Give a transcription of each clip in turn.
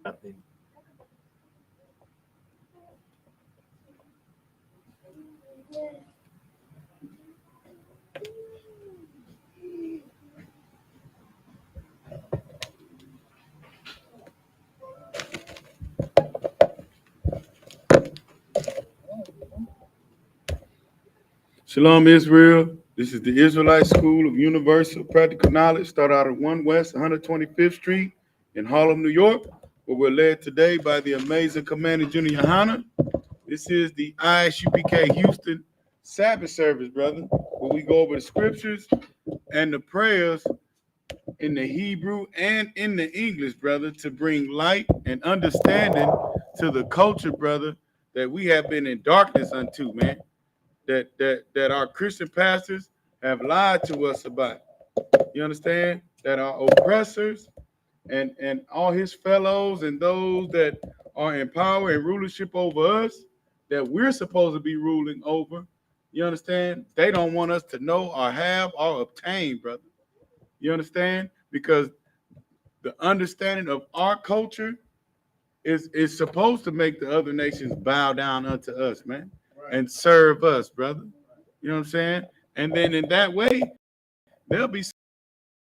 nothing. Shalom, Israel. This is the Israelite School of Universal Practical Knowledge. Start out at 1 West 125th Street in Harlem, New York, where we're led today by the amazing Commander Junior YAHANNA. This is the I.S.U.P.K Houston Sabbath service, brother, where we go over the scriptures and the prayers in the Hebrew and in the English, brother, to bring light and understanding to the culture, brother, that we have been in darkness unto, man. That our Christian pastors have lied to us about. You understand? That our oppressors and all his fellows and those that are in power and rulership over us, that we're supposed to be ruling over. You understand? They don't want us to know or have or obtain, brother. You understand? Because the understanding of our culture is supposed to make the other nations bow down unto us, man, and serve us, brother. You know what I'm saying? And then in that way, they'll be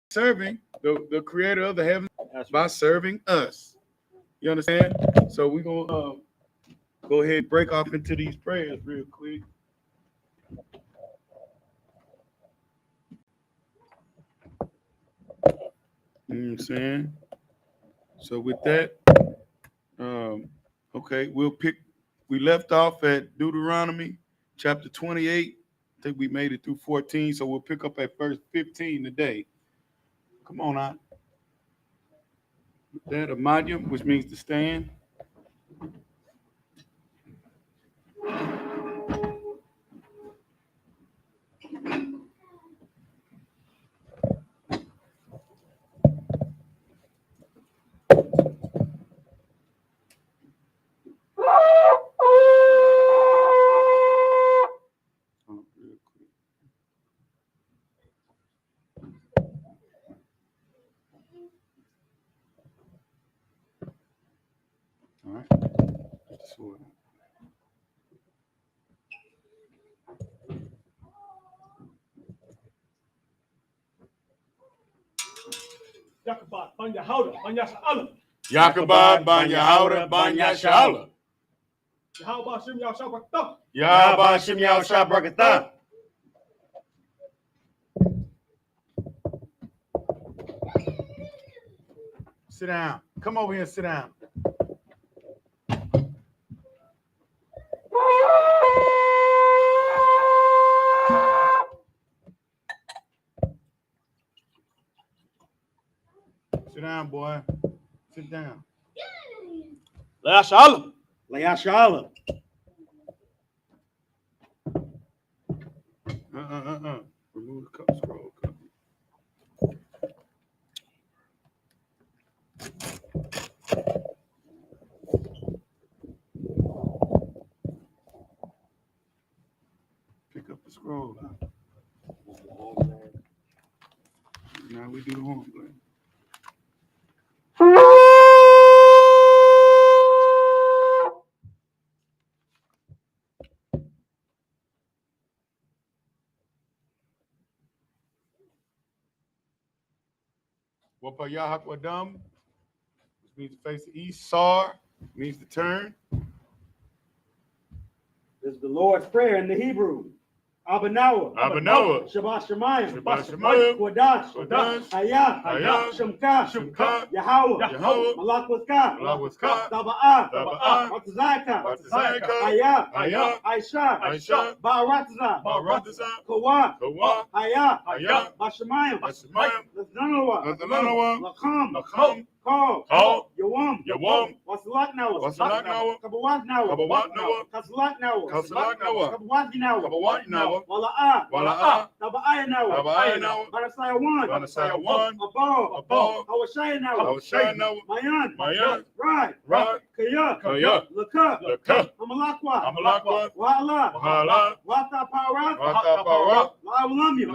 serving the creator of the heavens by serving us. You understand? So we're going to go ahead and break off into these prayers real quick. You know what I'm saying? So with that, okay, we left off at Deuteronomy chapter 28. I think we made it through 14, so we'll pick up at verse 15 today. Come on out. With that, Amadiyam, which means to stand. All right. Yakabat, Banya Hauda, Banya Shalom. Yakabat, Banya Hauda, Banya Shalom. Yahweh Shem Yahshua Barakatah. Yahweh Shem Yahshua Barakatah. Sit down. Come over here and sit down. Sit down, boy. Sit down. Leah Shalom. Leah Shalom. Remove the cup, scroll cup. Pick up the scroll. Now we do the horn blade. Wapayahakwadam, which means to face the east. Sar means to turn. This is the Lord's Prayer in the Hebrew. Abanawa, Shabbat Shemayim, Kodash, I.S.U.P.K, Yahweh, Malak Waska, Sabbath, Watazaka, I.S.U.P.K, Ba'aratza, Kawah, Bashemayim, Lathanawa, Lakam, Call, Yawam, Wasalaknawa, Kabawatnawa, Kaslaknawa, Wala'ah, Taba'ayanawa, Barasaya 1, Abal, Hawashayanawa, Mayan, Right, Kaya, Laka, Amalakwa, Wa'ala, Wata Para, La'awlamya,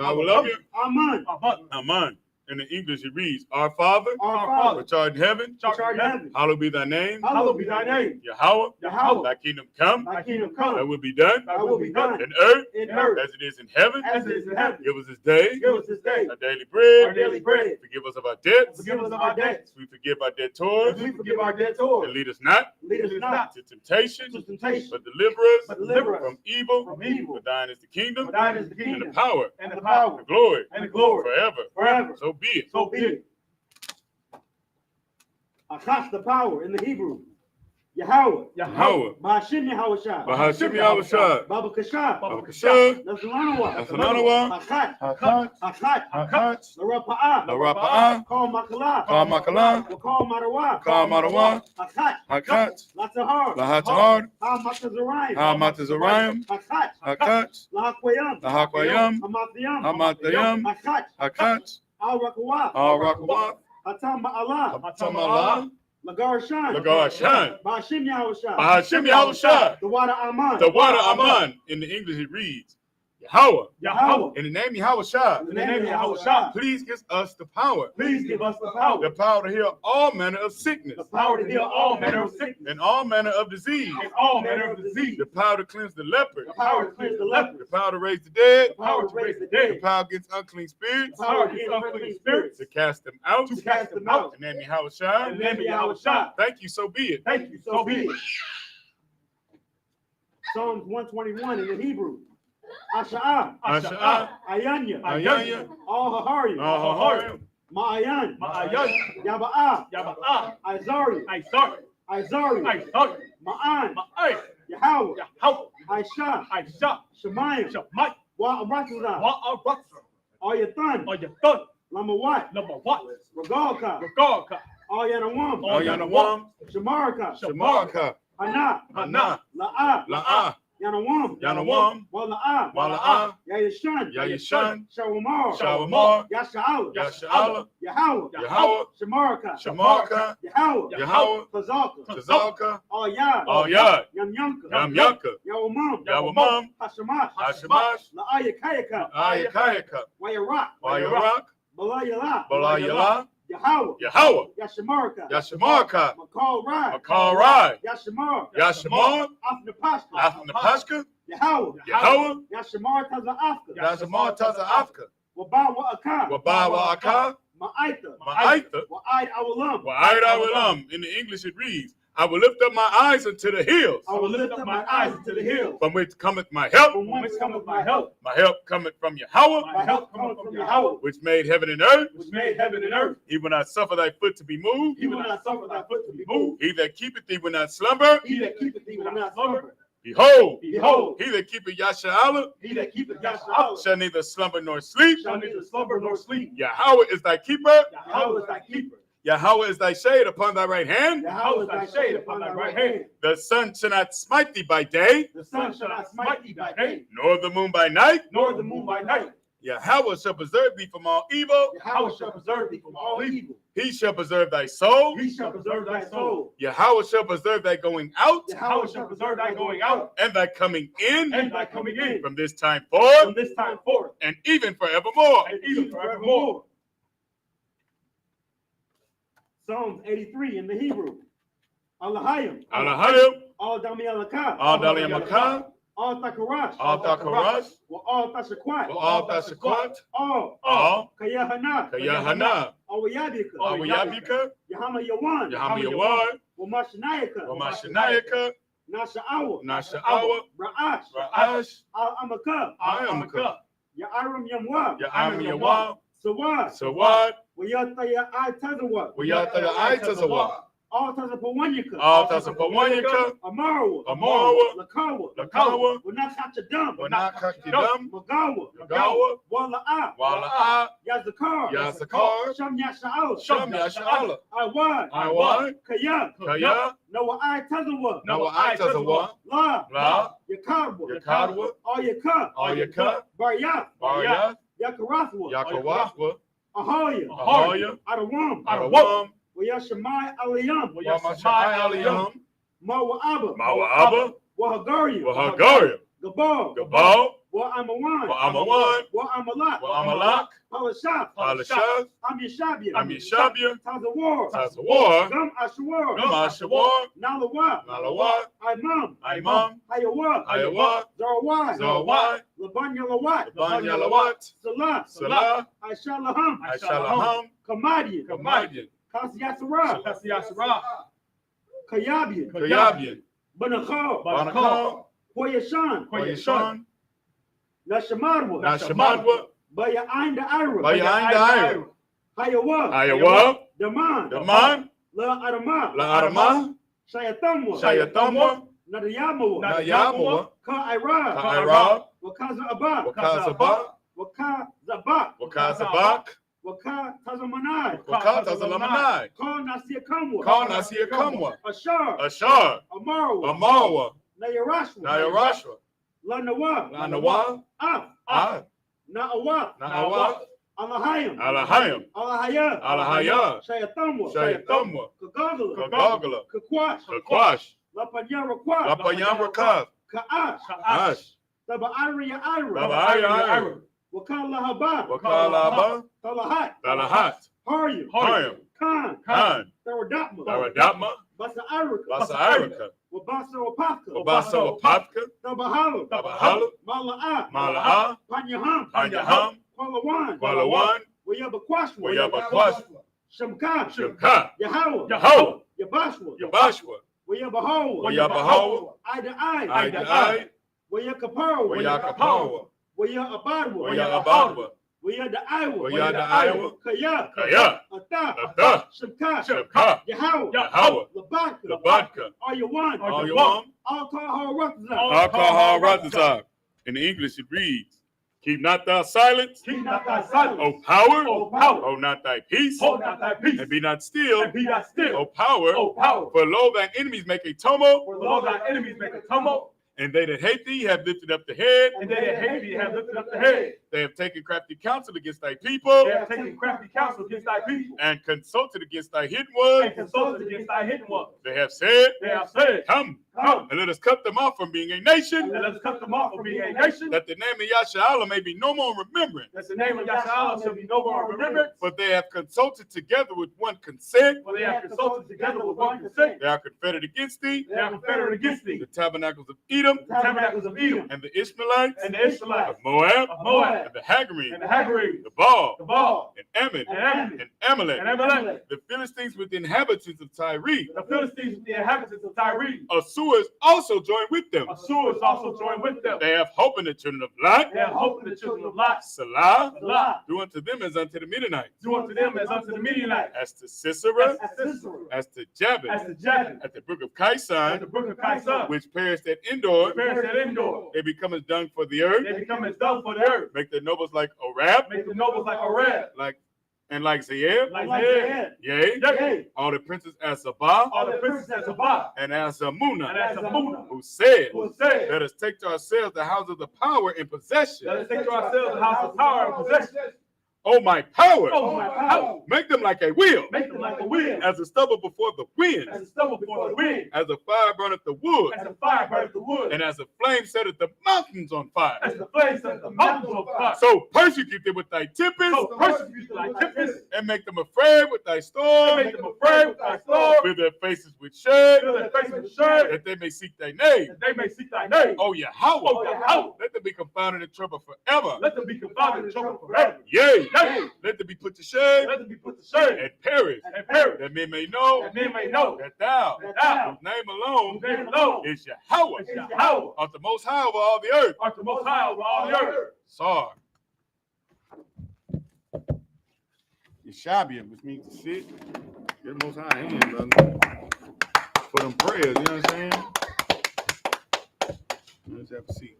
Aman. In the English, it reads, Our Father, Our Father, which art in heaven, which art in heaven, hallowed be thy name. hallowed be thy name. Yahweh, Yahweh, thy kingdom come, thy kingdom thy come, will be done thy will be done in earth in earth as it is in heaven. as it is in heaven. Give us this day Give us this day our daily our bread. daily bread. Forgive us of our debts. Forgive us of our debts. We forgive our As debtors. we forgive our And debtors. lead us not Lead us not to temptation, to temptation, but deliver but us deliver us from evil. from evil. For thine is the kingdom, For thine is the and the kingdom, power, and the and power, the glory, and the glory, forever. forever. So be it. So be it. Achas, the power in the Hebrew. Yahweh. Yahweh. Ba'ashim Yahawashi. Bahashim Yahushua. Baba Kasha. Babakashah. Nasalanawa. Nasalanawa. Hakat. Hakat. Hakat. Hakat. Larapa'ah. Larapa'ah. Call Makala. Call Makala. Call Marawa. Call Marawa. Hakat. Hakat. Latahar. Lahatahar. Ha Matazarayim. Hamatazarayim. Hakat. Hakat. Lahakwayam. Lahakwayam. Hamathayam. Hamathayam. Hakat. Hakat. Al-Rakawah. Al-Rakawah. Hatam Ba'allah. Hatamala. Lagarshan. Lagarshan. Ba'ashim Yahawashi. Bahashim Yahushua. The water Aman. The water Aman. In the English, it reads, Yahweh. Yahweh. In the name of Yahushua. In the name of Yahawashi. Please give us the power. Please give us the power. The power to heal all manner of sickness. The power to heal all manner of sickness. And all manner of disease. And all manner of disease. The power to cleanse the leper. The power to cleanse the leper. The power to raise the dead. The power to raise the The dead. power against unclean spirits. The power against unclean spirits. To cast them out. To cast them out. In the name of Yahushua. In the name of Yahawashi. Thank you, so be it. Thank you. So be it. Psalms 121 in the Hebrew. Asha'ah. Asha'ah. Ayanya. Ayanya. Al-Hahari. Al-Hahari. Ma'ayan. Ma'ayan. Yaba'ah. Yaba'ah. Izari. Isar. Izari. Isar. Ma'an. Ma'ay. Yahweh. Yahweh. Aisha. Isha. Shemayim. Shamai. Wa'aratuzah. Wa'aratza. Ayathan. Ayatan. Lamawat. Lamawat. Regalka. Regalka. Ayanawam. Ayanawam. Shamarka. Shamarka. Hana. Hana. La'ah. La'ah. Yanawam. Yanawam. Wala'ah. Wala'ah. Yayishan. Yayishan. Shawamar. Shawamar. Yasha'al. Yasha'ala. Yahweh. Yahweh. Shamarka. Shamarka. Yahweh. Yahweh. Tazalka. Tazalka. Ayah. Ayad. Yamyanka. Yamyaka. Yawamam. Yawamam. Hashamash. Hashamash. La'ayakayaka. Ayakayaka. Wayarak. Wayarak. Balayala. Balayala. Yahweh. Yahweh. Yashamarka. Yashamarka. Makal Rai. Makal Rai. Yashamar. Yashamar. Afnapashka. Afnapashka. Yahweh. Yahweh. Yashamar Taza'afka. Yashamar Taza'afka. Wabawa Aka. Wabawa Aka. Ma'aita. Ma'aita. Wa'aid Awalam. Wa'aid Awalam. In the English it reads, I will lift up my eyes unto the hills. I will lift up my eyes unto the hills. From which cometh my help. From whence cometh my help? My help cometh from Yahweh. My help cometh from Yahweh. Which made heaven and earth. Which made heaven and earth. He will not suffer thy foot to be moved. He will not suffer thy foot to be moved. He that keepeth thee will not slumber. He that keepeth thee will not slumber. Behold, Behold, he that keepeth Yasha'ala he that keepeth Yahweh shall neither slumber nor sleep. shall neither slumber nor sleep. Yahweh is thy keeper. Yahweh is thy keeper. Yahweh is thy shade upon thy right hand. Yahweh is thy shade upon thy right hand. The sun shall not smite thee by day, The sun shall not smite thee by day, nor the moon by night. nor the moon by night. Yahweh shall preserve thee from all evil. Yahweh shall preserve thee from all evil. He shall preserve thy soul. He shall preserve thy soul. Yahweh shall preserve thy going out Yahweh shall preserve thy going out and thy coming in and thy coming in from this time from forth this time forth and even forevermore. and even forevermore. Psalms 83 in the Hebrew. Allahayim. Alahayim, All Dami Alaka. all Daliamaka, All Takarash. all Takarash, All Tashakwat. all Tashakwat, All Kayahana. Kayahana, All Yabika. all Yabika, Yahama Yawan. Yahamiyawan, Wamashanayaka. Wamashanayaka, Nasha'awa. Nasha'awa, Ra'ash. Ra'ash, Al-Amaka. Ayamaka, Ya'aram Yamwa. Ya'amiyawa, Sawad. Sawad, Wayataya Atazawa. Wiyataya Aitazawa, All Tazapawanyaka. all Tasapawanyaka, Amarawa. Amarawa, Lakawa. Lakawa, Wanakachadam. Wanakakidam, Magawa. Magawa, Wala'a. Wala'a, Yazakar. Yazakar, Sham Yasha'al. Sham Yasha'ala, Iwan. Iwan, Kaya. Kaya, Noah Tazawa. Noah Aitazawa, La. La, Yakadwa. Yakadwa, Ayaka. Ayaka, Baryath. Baryath, Yakarathwa. Yakawahwa, Ahoya. Ahoya, Adawam. Adawam, Wayashamai Aliyam. Wamashai Aliyam, Mawa'aba. Mawa'aba, Wahagaria. Wahagaria, Gabal. Gabal, Wa Amawan. Wa Amawan. Wa Amalak. Wa Amalak. Palashaf. Alashaf. Am Yeshabia. Am Yeshabia. Tazawar. Tazawar. Gum Ashawar. Gum Ashawar. Nalawa. Nalawa. Imam. Imam. Hayawa. Hayawa. Zarawai. Zawai. Laban Yalawat. Laban Yalawat. Salah. Salah. Shalaham. Shalaham. Kamadian. Kamadian. Kasiyasara. Kasiyasara. Kayabian. Kayabian. Banakal. Banakal. Koyashan. Koyashan. Nashamadwa. Nashamadwa. Baya Ainda Ira. Baya Ainda Ira. Hayawa. Hayawa. Daman. Daman. La Arama. La Arama. Shayatamwa. Shayatamwa. Nadayamawa. Nayamawa. Ka Ira. Ka Ira. Wakaza Abba. Wakazaba. Wakazabak. Wakazabak. Wakatazamanai. Wakatazamanai. Ka Nasia Kamwa. Ka Nasia Kamwa. Ashar. Ashar. Amarwa. Amarwa. Nayarashwa. Nayarashwa. Lanawa. Lanawa. Ah. Na'awa. Na'awa. Alahayim. Alahayim. Alahaya. Alahaya. Shayatamwa. Shayatamwa. Kagagala. Kagagala. Kakwash. Kakwash. Lapanyara Kwa. Lapanyam Rakav. Ka'ash. Ash. Taba'ariya Ira. Taba'ariya. Wakala Haba. Wakala Haba. Talahat. Talahat. Haryam. Haryam. Khan. Khan. Tharadapma. Tharadapma. Basa Arika. Basa Arika. Wabasa Wapaka. Wabasa Wapaka. Tabahalu. Tabahalu. Mala'a. Mala'a. Panyaham. Panyaham. Kwalawan. Kwalawan. Wayabakwashwa. Wayabakwashwa. Shamka. Shamka. Yahweh. Yahweh. Yabashwa. Yabashwa. Wayabahawa. Wayabahawa. Ida Eye. Ida Eye. Wayakapawa. Wayakapawa. Wayabadwa. Wayabadwa. Wayada Iowa. Wayada Iowa. Kaya. Kaya. Ata. Ata. Shamka. Shamka. Yahweh. Yahweh. Labadka. Labadka. Ayawan. Ayawan. Alcohol Rutherford. Alcohol Rutherford. In the English it reads, keep not thy silence. Keep not thy silence. O power. O power. Hold not thy peace. Hold not thy peace. And be not still. And be not still. O power. O power. For lo, thine enemies make a tumult. For lo, thy enemies make a tumult. And they that hate thee have lifted up the head. And they that hate thee have lifted up the head. They have taken crafty counsel against thy people. They have taken crafty counsel against thy people. And consulted against thy hidden And ones. consulted against thy hidden ones. They have said, They have said, come, come, and let us cut them off from being a nation, and let us cut them off from being a nation. that the name of Yashala may be no more remembrance. That the name of Yahshua shall be no more remembered. For they have consulted together with one consent. For they have consulted together with one consent. They are confederate against thee, They are confederate against thee. the tabernacles of Edom, The tabernacles of Edom, and the Ishmaelites, and the Israelites, of Moab, of Moab, and the Hagarenes, and the Hagarenes, the Baal, the Baal, and Ammon, and Ammon, and Amalek, and Amalek, the Philistines with the inhabitants of Tyre. the Philistines with the inhabitants of Tyre. Assuers also joined with them. Assyrians also joined with them. They have hope in the children of Lot, They have hope in the children of Lot. Salah, Lot, do unto them as unto the Midianites, do unto them as unto the Midianites, as to Sisera, as Sisera, as to Jabin, as to Jabin, at the brook of at the Kaisan, brook of Kaisar, which perished at Endor. perished at Endor. They become as dung for the earth, They become as dung for the earth. make the nobles like Orab, Make the nobles like Oreb, like Zaeb, like Like Zaeb, yea, yea, all the princes as Sabah all the princes as Sabbath, and as and Amunah, as Amunah, who said, who said, let us take to ourselves the house of the power in possession. let us take to ourselves the house of power and possession. Oh, my power, Oh, my power, make them like a wheel, make them like a wind, as a stubble before the wind, as a stubble before the wind, as a fire burneth the wood, as a fire burneth the wood, and as a flame setteth the mountains on fire. as the flames set the mountains on fire. So persecute them with thy tempest, So persecute thy tempest, and make them afraid with thy and storm, make them afraid with thy sword, fill their faces with shame, fill their faces with shame, that they may seek thy name. that they may seek thy name. Oh, Oh, Yahweh, Yahweh, let them be confounded in trouble forever. let them be confounded in trouble forever. Yea, Yea, let them be put to shame let them be put to shame and perish, and perish, that men may know that men may know that thou, that thou, whose name alone whose name alone is Yahweh, is Yahweh, art the most high over all the earth. art the most high over all the earth. Sar. Yeshabian, which means to sit. Get the most high hand, brother. For them prayers, you know what I'm saying? Let's have a seat.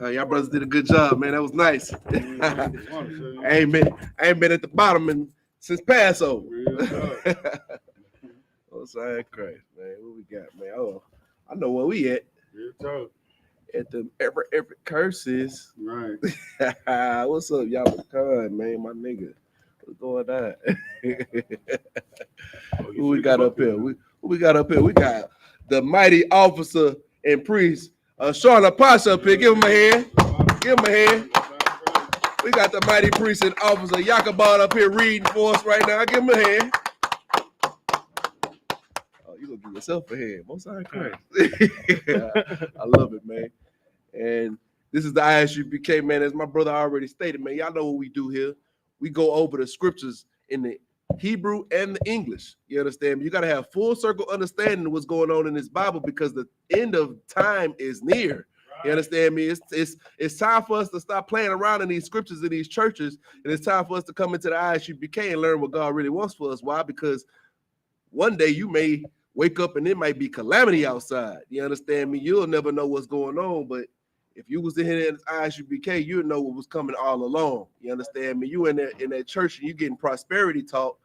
Y'all brothers did a good job, man. That was nice. I ain't been at the bottom since Passover. Oh, sorry, Christ, man. What we got, man? Oh, I know where we at. Real talk. At the every curses. Right. What's up, y'all? Con, man, my nigga. What's going on? Who we got up here? Who we got up here? We got the mighty officer and priest, Shauna Pasha up here. Give him a hand. Give him a hand. We got the mighty priest and officer Yakabad up here reading for us right now. Give him a hand. Oh, you gonna give yourself a hand. Most I Christ. I love it, man. And this is the I.S.U.P.K, man. As my brother already stated, man, y'all know what we do here. We go over the scriptures in the Hebrew and the English. You understand me? You got to have full circle understanding of what's going on in this Bible because the end of time is near. You understand me? It's time for us to stop playing around in these scriptures in these churches, and it's time for us to come into the I.S.U.P.K and learn what God really wants for us. Why? Because one day you may wake up and it might be calamity outside. You understand me? You'll never know what's going on, but if you was in here at I.S.U.P.K, you'd know what was coming all along. You understand me? You in that church and you getting prosperity talk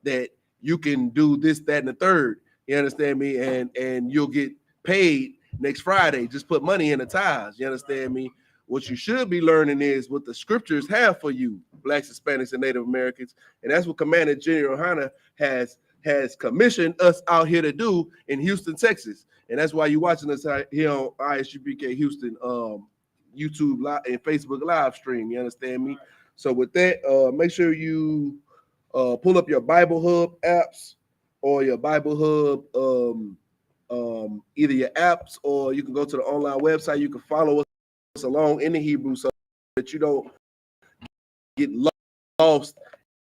that you can do this, that, and the third. You understand me? And you'll get paid next Friday. Just put money in the tithes. You understand me? What you should be learning is what the scriptures have for you, Blacks, Hispanics, and Native Americans. And that's what Commander General YAHANNA has commissioned us out here to do in Houston, Texas. And that's why you're watching us here on I.S.U.P.K Houston YouTube live and Facebook live stream. You understand me? So with that, make sure you pull up your Bible Hub apps or your Bible Hub, either your apps or you can go to the online website. You can follow us along in the Hebrew so that you don't get lost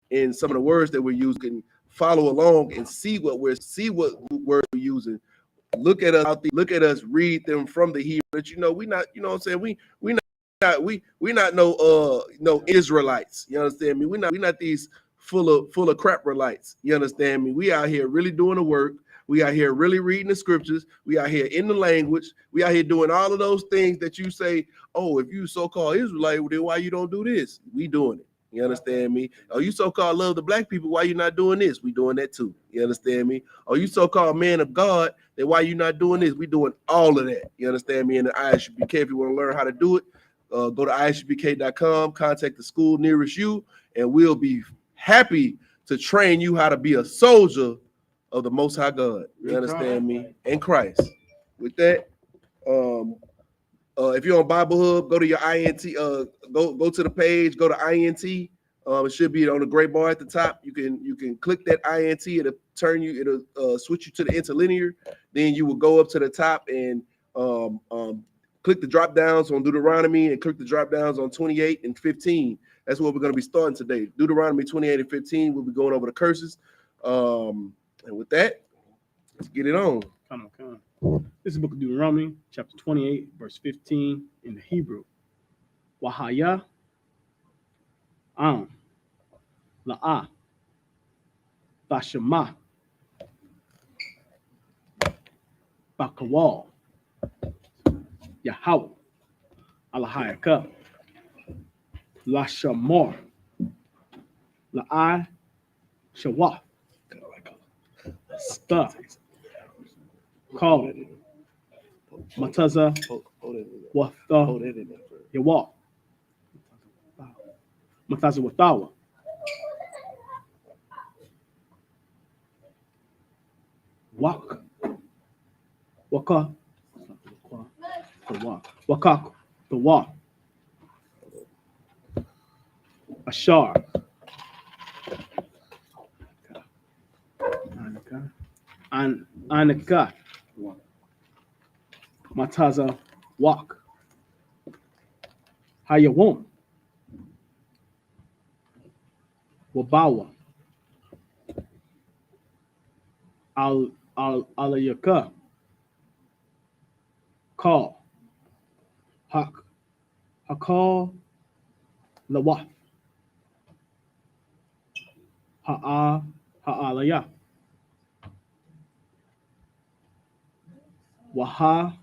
in some of the words that we're using. Follow along and see what words we're using. Look at us read them from the Hebrew. That we not, you know what I'm saying? We not no Israelites. You understand me? We not these full of crap-relites. You understand me? We out here really doing the work. We out here really reading the scriptures. We out here in the language. We out here doing all of those things that you say, oh, if you so-called Israelite, then why you don't do this? We doing it. You understand me? Oh, you so-called love the black people, why you not doing this? We doing that too. You understand me? Oh, you so-called man of God, then why you not doing this? We doing all of that. You understand me? In the I.S.U.P.K, if you want to learn how to do it, go to ISUPK.com, contact the school nearest you, and we'll be happy to train you how to be a soldier of the Most High God. You understand me? In Christ. With that, if you're on Bible Hub, go to your INT, go to the page, go to INT. It should be on the gray bar at the top. You can click that INT, it'll switch you to the interlinear. Then you will go up to the top and click the drop downs on Deuteronomy and click the drop downs on 28 and 15. That's what we're going to be starting today. Deuteronomy 28 and 15. We'll be going over the curses. And with that, let's get it on. Come on. This is the book of Deuteronomy, chapter 28, verse 15 in the Hebrew. Wahaya la'a bashama bakawal Yahweh Alahayaka Lashamor La'i Shawah Sta Call Mataza Watha Yawa Mataza Wathawa Waka the Wa Ashar Anaka Mataza Wak Hayawon Wabawa Alayaka Call Hakal Lawaf Ha'alaya Waha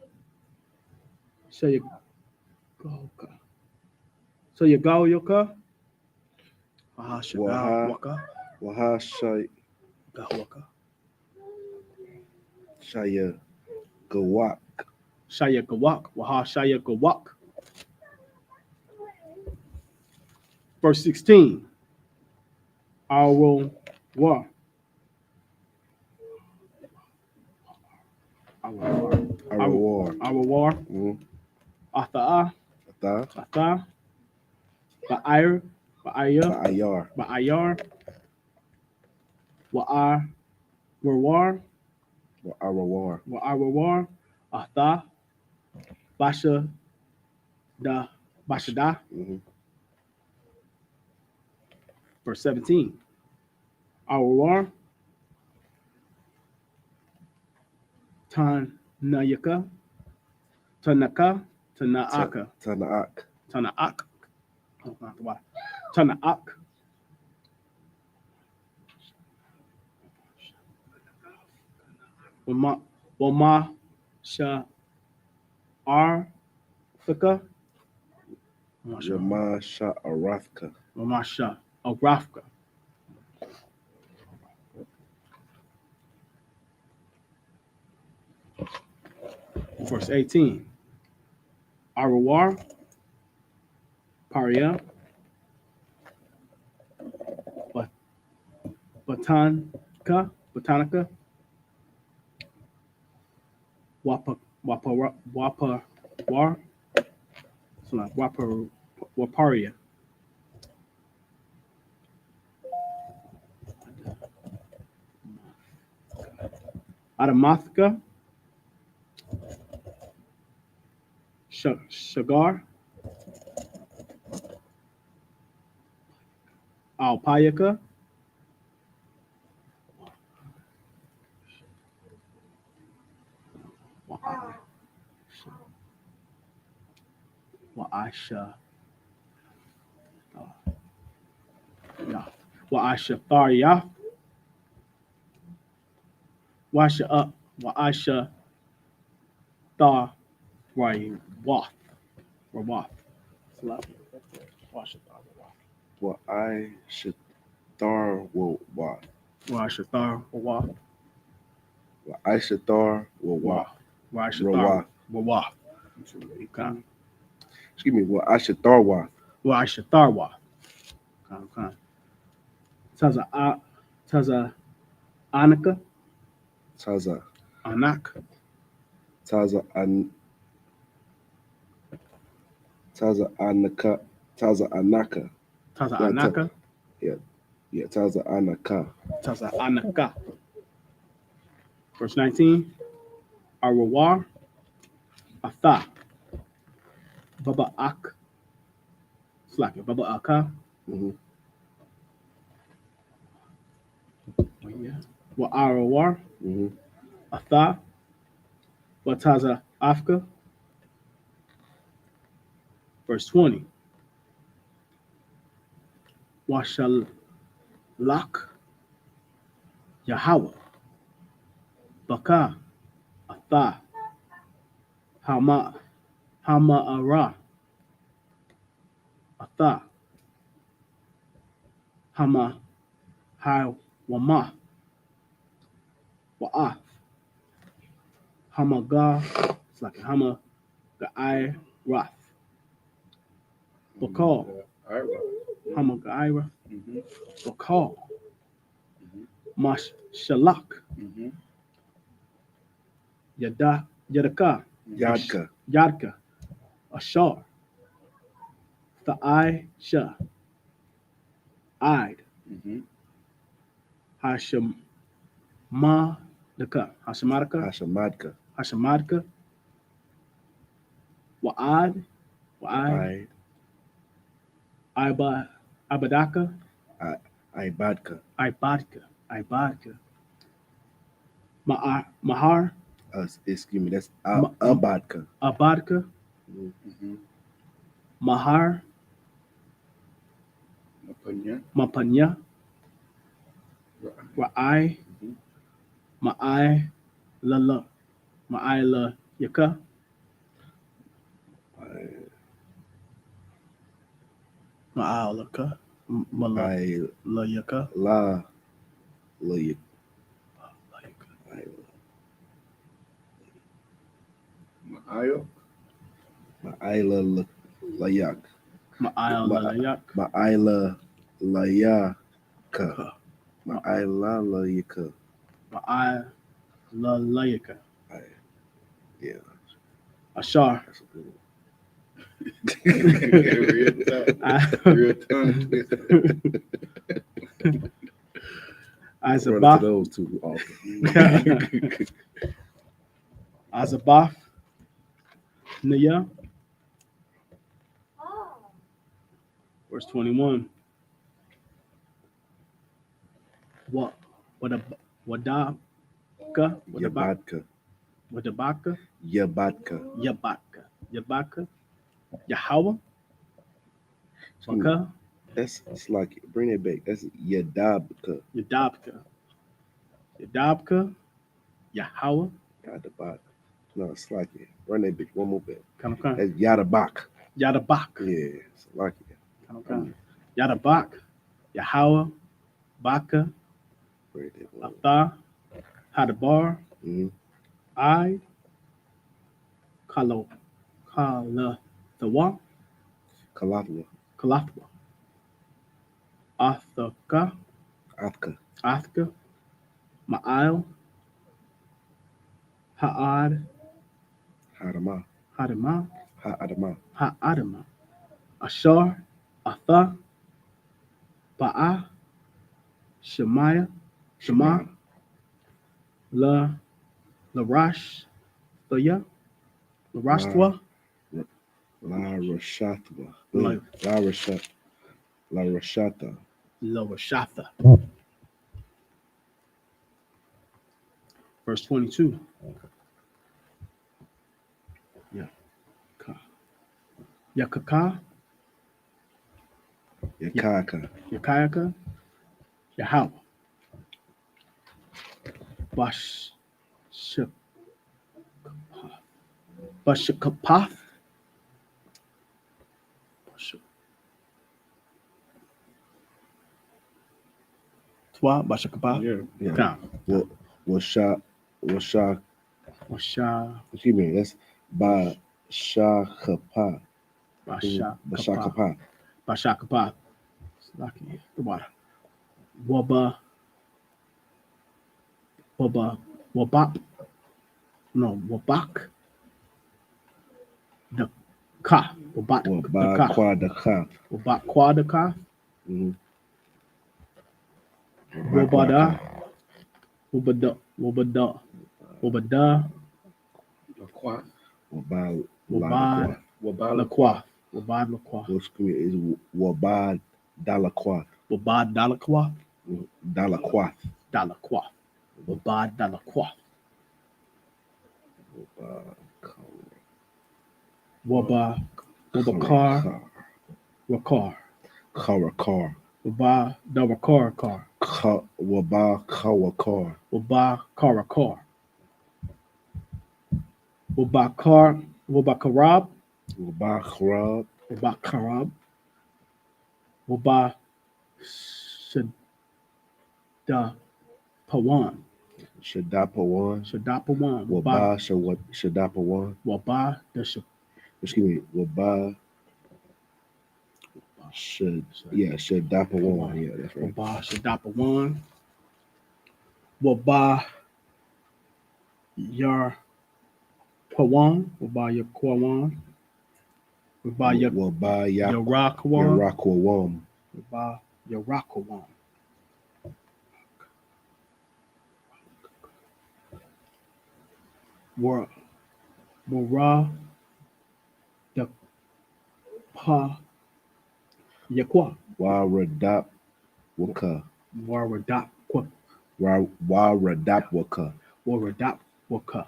Shayagoka Yoka Waha Shagawaka Waha Gawaka Shayagawak. Waha Shayagawak. Verse 16. Our war. Our war. Our war. Our war. Mhm. Atha'a. Atha. Atha. Ba'ir. Ba'aya. Ba'ayar. Ba'ayar. Wa'ar. War. Our war. Wa'ar war. Atha. Basha. Da. Bashada. Mhm. Verse 17. Our war. Tanayaka. Tanaka. Tanaaka. Tana'ak. Tanaak. Tanaak. Wama Sha Arthaka. Yama Sha'arathka. Wama Sha Arafka. Verse 18. Arawar. Paria. Botanica. Wapawar. So like Waparia. Adamathica. Shagar. Alpayaka. Wa'asha. Wa'asha Tharya. Washa up. Wa'asha Thar. Right. Wath. Or Wath. Washa Thar. Wa I should thar will wa. Washa Thar. Wath. Wa I should thar will wa. Washa Thar. Wath. Okay. Excuse me. Wa I should thar wa. Washa Thar Wath. Okay. Taza Anaka. Taza. Anak. Taza an. Taza anaka. Taza anaka. Taza Yeah, Anaka. Yeah. Taza anaka. Taza Anaka. Verse 19. Arawar. Atha. Baba Ak. Slack it. Baba Aka. Mhm. Wa Arawar. Mhm. Atha. Wataza Afka. Verse 20. Washalak. Yahweh. Baka. Atha. Hama Ara. Atha. Hama Wama. Wa'af. Hamaga. It's like Hama Ga'ai Rath. Bakal. Hama Ga'ai Rath. Bakal. Mash Shalak. Yadaka. Yadka. Ashar. The Sha. Ide. Hashamadaka. Hashamadka. Hashamadka. Wa'ad. I. Ibadaka. Ibadka. Ibadka. Mahar. Excuse me. That's Abadka. Abadka. Mahar. Mapanya. Ra'ai. Ma'ai. Lala. Ma'ai la yaka. Ma'ai laka. I La yaka. la Ma'ila layak. Ma'ai la yak. Ma'ila layak. Ka. Ma'ailalayika. Ma'ailalayika. Yeah. Ashar. That's a good one. Real tongue twister. Run into Isupk. those two often. Sabbath. Nia. Verse 21. What a wadabka. Yabadka. Wadabaka. Yabadka. Yabaka. Yahweh. Baka. It's like, bring it back. That's Yadabka. Yadabka. Yahweh. Yadabak. No, it's like it. Run that bitch one more bit. Come. That's Yadabak. Yadabak. Yeah, it's like it. Come. Yadabak. Yahweh. Baka. Bring that one. Atha. Hadabar. Mm-hmm. I. Kala. Thawa. Kalatwa. Kalathwa. Athaka. Athka. Ma'al. Ha'ad. Hadama. Hadama. Ha'adama. Ha'adama. Ashar. Atha. Ba'a. Shema. Larash. Thaya. Larashtwa. La Rashatwa. La- La Rashata. Larashatha. Verse 22. Yakaka. Yakaka. Yakayaka. Yahweh. Bashakapath. Twa. Bashakapath. Yeah. Yeah. Washa. Excuse me. That's by Shakapa. Bashakapath. Bashakapath. Lucky. The water. Wabak. No, Wabak. The Ka. Wabak. Waba Quadaka. Wabak Quadaka. Mm-hmm. Wabada. Wabada. Wabad Lakwa. Wabad Lakwa. What's good is Wabad Dalakwa. Wabad Dalakwa. Dalakwa. Wabad Dalakwa. Wabakar. Rakar. Karakar. Wabad Dalakar car. Waba Kawakar. Wabad Karakar. Wabakarab. Waba Kharab. Wabakarab. Wabah Shadapawan. Shadapawan. Waba Shadapawan. Wabah Excuse me. Waba Shadapawan. Yeah, that's right. Wabah Shadapawan. Wabah Yar Pawan. Wabah Yakwawan. Wabah Waba Yarakwawan. Yarakawam. Wabah Yarakwawan. Wara the Pa Yakwa. Waradap Waka. Waradap Waradap Waka.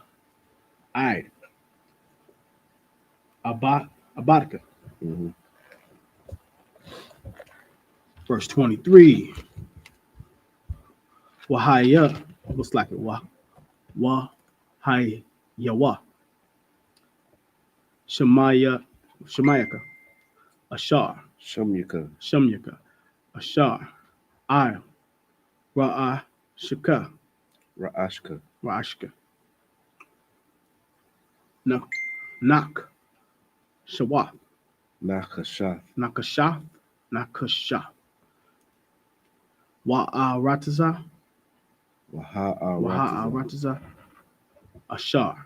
Aid. Abadka. Mm-hmm. Verse 23. Wahaya. Looks like it. Wahaya. Yawa. Shemayaka. Ashar. Shamyaka. Ashar. I. Ra'ashka. Nak. Shawat. Nakashath. Nakashath. Wa'arataza, Waha'arataza. Wa'arataza, Ashar,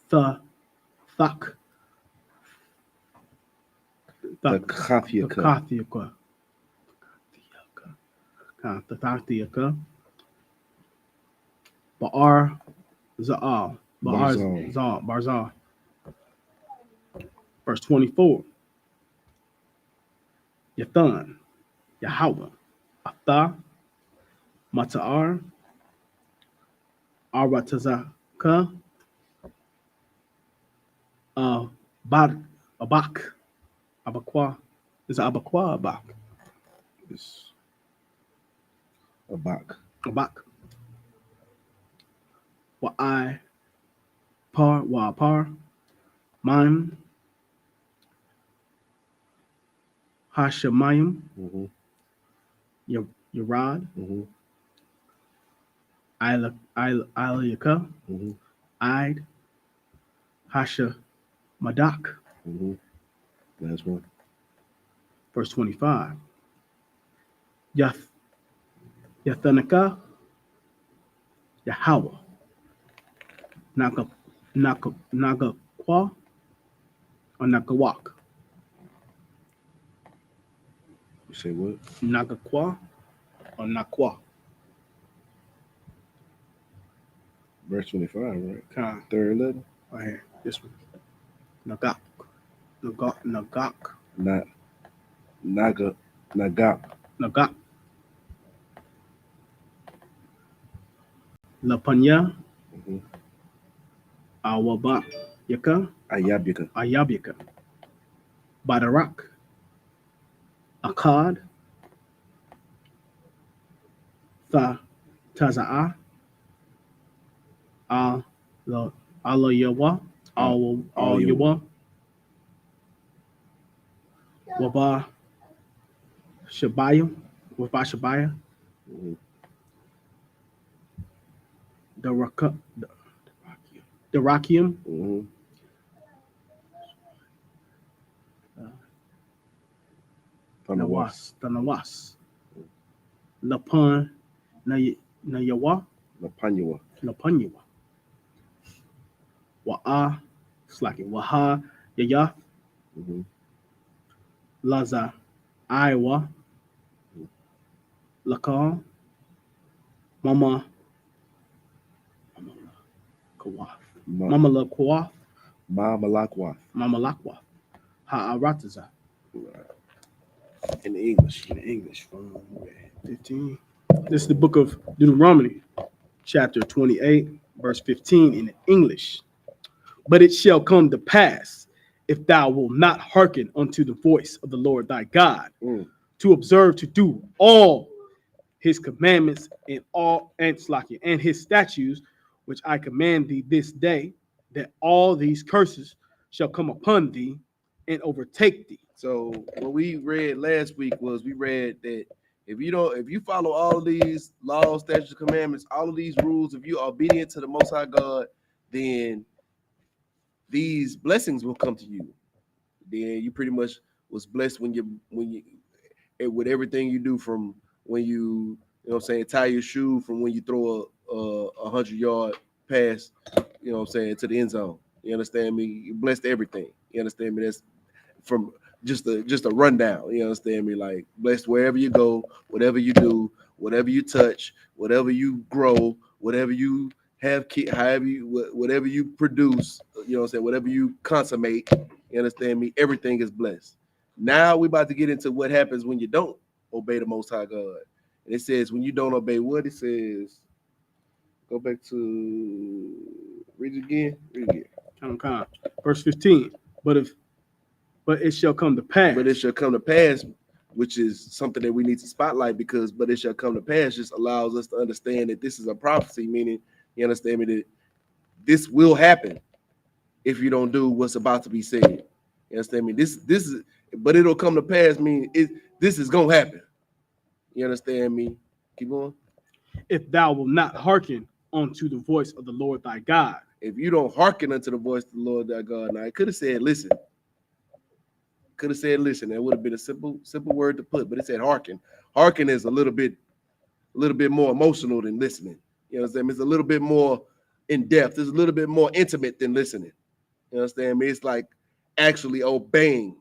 Thak, The the Kathiaka. Kathiaka, Ba'ar Za'al, Barzal. Verse 24. Yathan, Yahweh, Atha, Mata'ar, Aratazaka, Abak, Abakwa. Is it Abakwa, Abak? It's Abak. Abak. Wa'apar, Mime, Hashemayim, Mm-hmm. Yerad, Mm-hmm. Ilayaka, Mm-hmm. Id, Hasha Madak. Mm-hmm. Last one. Verse 25. Yathanika, Yahweh, Nagakwa, or Nagawak. You say what? Nagakwa or Nakwa. Verse 25, right? Okay, Third letter. right here. This one. Nagak. Nagak. Nagak. Lapanya. Mm-hmm. Awaba. Yaka. I.S.U.P.K. Badarak. Akkad. Taza'a. Alayawa. Al-Yawa. Waba Shabaya. Mm-hmm. Darakium. Mm-hmm. Tanawas. Lapan Nayawa. Lapanyawa. Wa'a slacking. Waha Yaya. Mm-hmm. Laza Iowa. Lakal. Mama Kawaf. Mama Lakwa. Mama Lakwa. Ha'arataza. In English. In English from 15. This is the book of Deuteronomy, chapter 28, verse 15 in English. But it shall come to pass, if thou wilt not hearken unto the voice of the Lord thy God, to observe to do all his commandments and his statutes, which I command thee this day, that all these curses shall come upon thee and overtake thee. So what we read last week was we read that if you follow all of these laws, statutes, commandments, all of these rules, if you are obedient to the Most High God, then these blessings will come to you. Then you pretty much was blessed when you with everything you do, from when you know what I'm saying, tie your shoe, from when you throw a 100-yard pass, you know what I'm saying, to the end zone. You understand me? You're blessed everything. You understand me? That's from just a rundown. You understand me? Like, blessed wherever you go, whatever you do, whatever you touch, whatever you grow, whatever you have, whatever you produce, you know what I'm saying, whatever you consummate, you understand me? Everything is blessed. Now we're about to get into what happens when you don't obey the Most High God. And it says, when you don't obey what? It says, go back to, read it again. Verse 15. But it shall come to pass. But it shall come to pass, which is something that we need to spotlight, because but it shall come to pass just allows us to understand that this is a prophecy, meaning, you understand me, that this will happen if you don't do what's about to be said. You understand me? This is, but it'll come to pass, meaning this is gonna happen. You understand me? Keep going. If thou wilt not hearken unto the voice of the Lord thy God. If you don't hearken unto the voice of the Lord thy God, now it could have said, listen. Could have said listen. That would have been a simple word to put, but it said hearken. Hearken is a little bit more emotional than listening. You know what I'm saying? It's a little bit more in depth. It's a little bit more intimate than listening. You understand me? It's like actually obeying.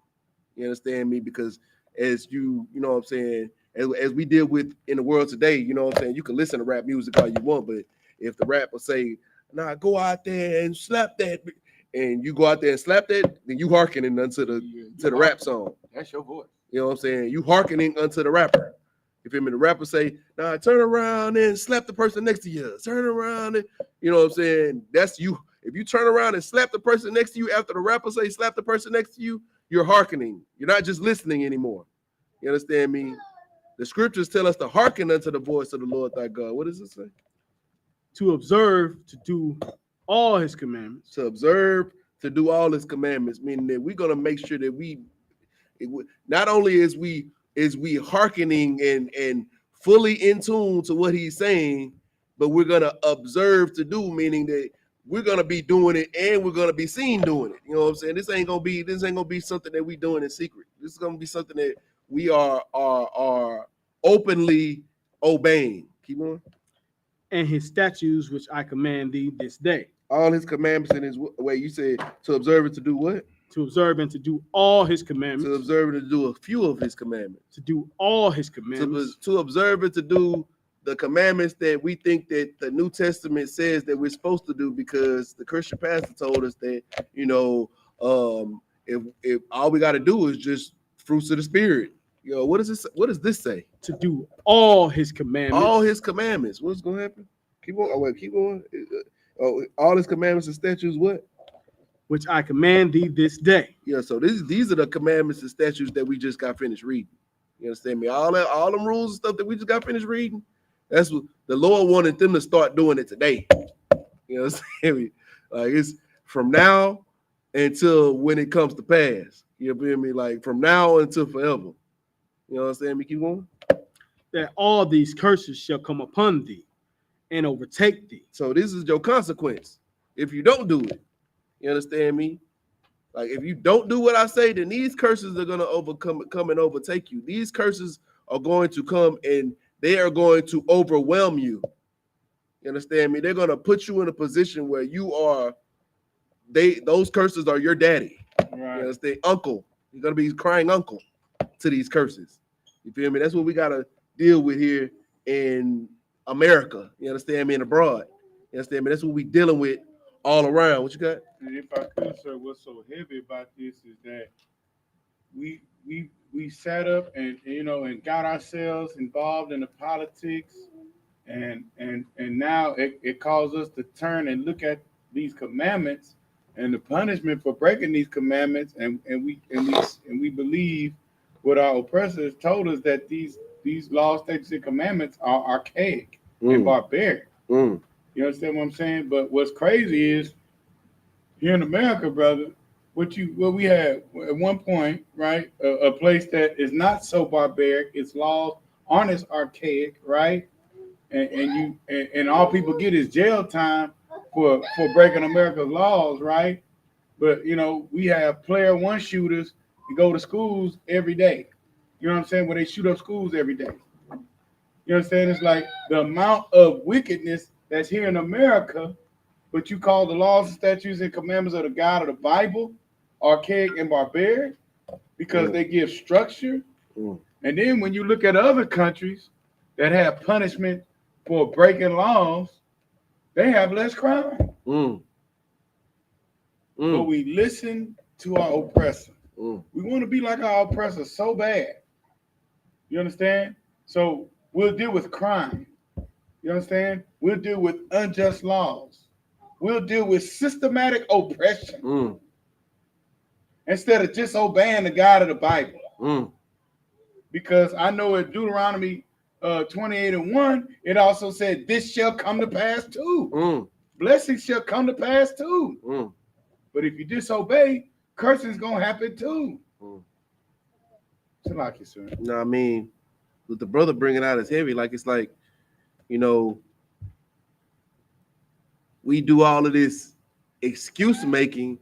You understand me? Because as you know what I'm saying, as we deal with in the world today, you know what I'm saying, you can listen to rap music all you want, but if the rapper say, nah, go out there and slap that, and you go out there and slap that, then you hearkening unto the rap song. That's your voice. You know what I'm saying? You hearkening unto the rapper. You feel me? The rapper say, nah, turn around and slap the person next to you. Turn around and, you know what I'm saying? That's you. If you turn around and slap the person next to you after the rapper say slap the person next to you, you're hearkening. You're not just listening anymore. You understand me? The scriptures tell us to hearken unto the voice of the Lord thy God. What does it say? To observe, to do all his commandments. To observe, to do all his commandments, meaning that we're going to make sure that not only is we hearkening and fully in tune to what he's saying, but we're going to observe to do, meaning that we're going to be doing it and we're going to be seen doing it. You know what I'm saying? This ain't going to be something that we doing in secret. This is going to be something that we are openly obeying. Keep on. And his statutes, which I command thee this day. All his commandments and his way. You said to observe it to do what? To observe and to do all his commandments. To observe and to do a few of his commandments. To do all his commandments. To observe and to do the commandments that we think that the New Testament says that we're supposed to do, because the Christian pastor told us that, you know, if all we got to do is just fruits of the Spirit. You know, what does this say? To do all his commandments. All his commandments. What's going to happen? Keep on. Oh, wait, keep on. All his commandments and statutes, what? Which I command thee this day. Yeah, so these are the commandments and statutes that we just got finished reading. You understand me? All them rules and stuff that we just got finished reading, that's what the Lord wanted them to start doing it today. You know what I'm saying? Like, it's from now until when it comes to pass. You feel me? Like, from now until forever. You know what I'm saying? Me keep going. That all these curses shall come upon thee and overtake thee. So this is your consequence if you don't do it. You understand me? Like, if you don't do what I say, then these curses are going to come and overtake you. These curses are going to come and they are going to overwhelm you. You understand me? They're going to put you in a position where those curses are your daddy. Right. You understand? Uncle. You're going to be crying uncle to these curses. You feel me? That's what we got to deal with here in America. You understand me? And abroad. You understand me? That's what we dealing with all around. What you got? And if I could, sir, what's so heavy about this is that we sat up and got ourselves involved in the politics, and now it caused us to turn and look at these commandments and the punishment for breaking these commandments, and we believe what our oppressors told us, that these laws, statutes, and commandments are archaic and barbaric. You understand what I'm saying? But what's crazy is here in America, brother, what we had at one point, right? A place that is not so barbaric, its laws aren't as archaic, right? And all people get is jail time for breaking America's laws, right? But we have player one shooters who go to schools every day. You know what I'm saying? Where they shoot up schools every day. You understand? It's like the amount of wickedness that's here in America, but you call the laws and statutes and commandments of the God of the Bible archaic and barbaric because they give structure. And then when you look at other countries that have punishment for breaking laws, they have less crime. But we listen to our oppressor. We want to be like our oppressor so bad. You understand? So we'll deal with crime. You understand? We'll deal with unjust laws. We'll deal with systematic oppression instead of just obeying the God of the Bible. Because I know in Deuteronomy 28:1, it also said, this shall come to pass too. Blessings shall come to pass too. But if you disobey, cursing's going to happen too. Like you, sir. No, I mean, with the brother bringing out is heavy. Like, it's like, we do all of this excuse making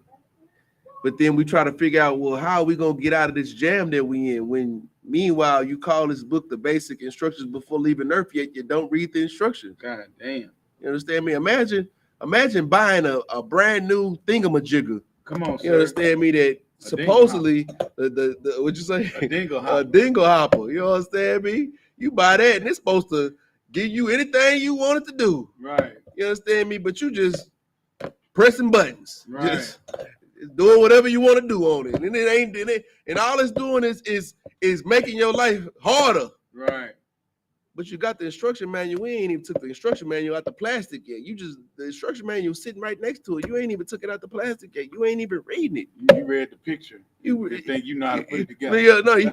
But then we try to figure out, well, how are we gonna get out of this jam that we in? When meanwhile you call this book the basic instructions before leaving Earth, yet you don't read the instructions. God damn. You understand me? Imagine buying a brand new thingamajigger. Come on, sir. You understand me? That supposedly the what'd you say? A dingle hopper. A dingle hopper. You understand me? You buy that and it's supposed to give you anything you want it to do. Right. You understand me? But you just pressing buttons. Right. Just doing whatever you want to do on it. And it ain't and all it's doing is making your life harder. Right. But you got the instruction manual. We ain't even took the instruction manual out the plastic yet. The instruction manual sitting right next to it. You ain't even took it out the plastic yet. You ain't even reading it. You read the picture. You think you know how to put it together. Yeah, no, you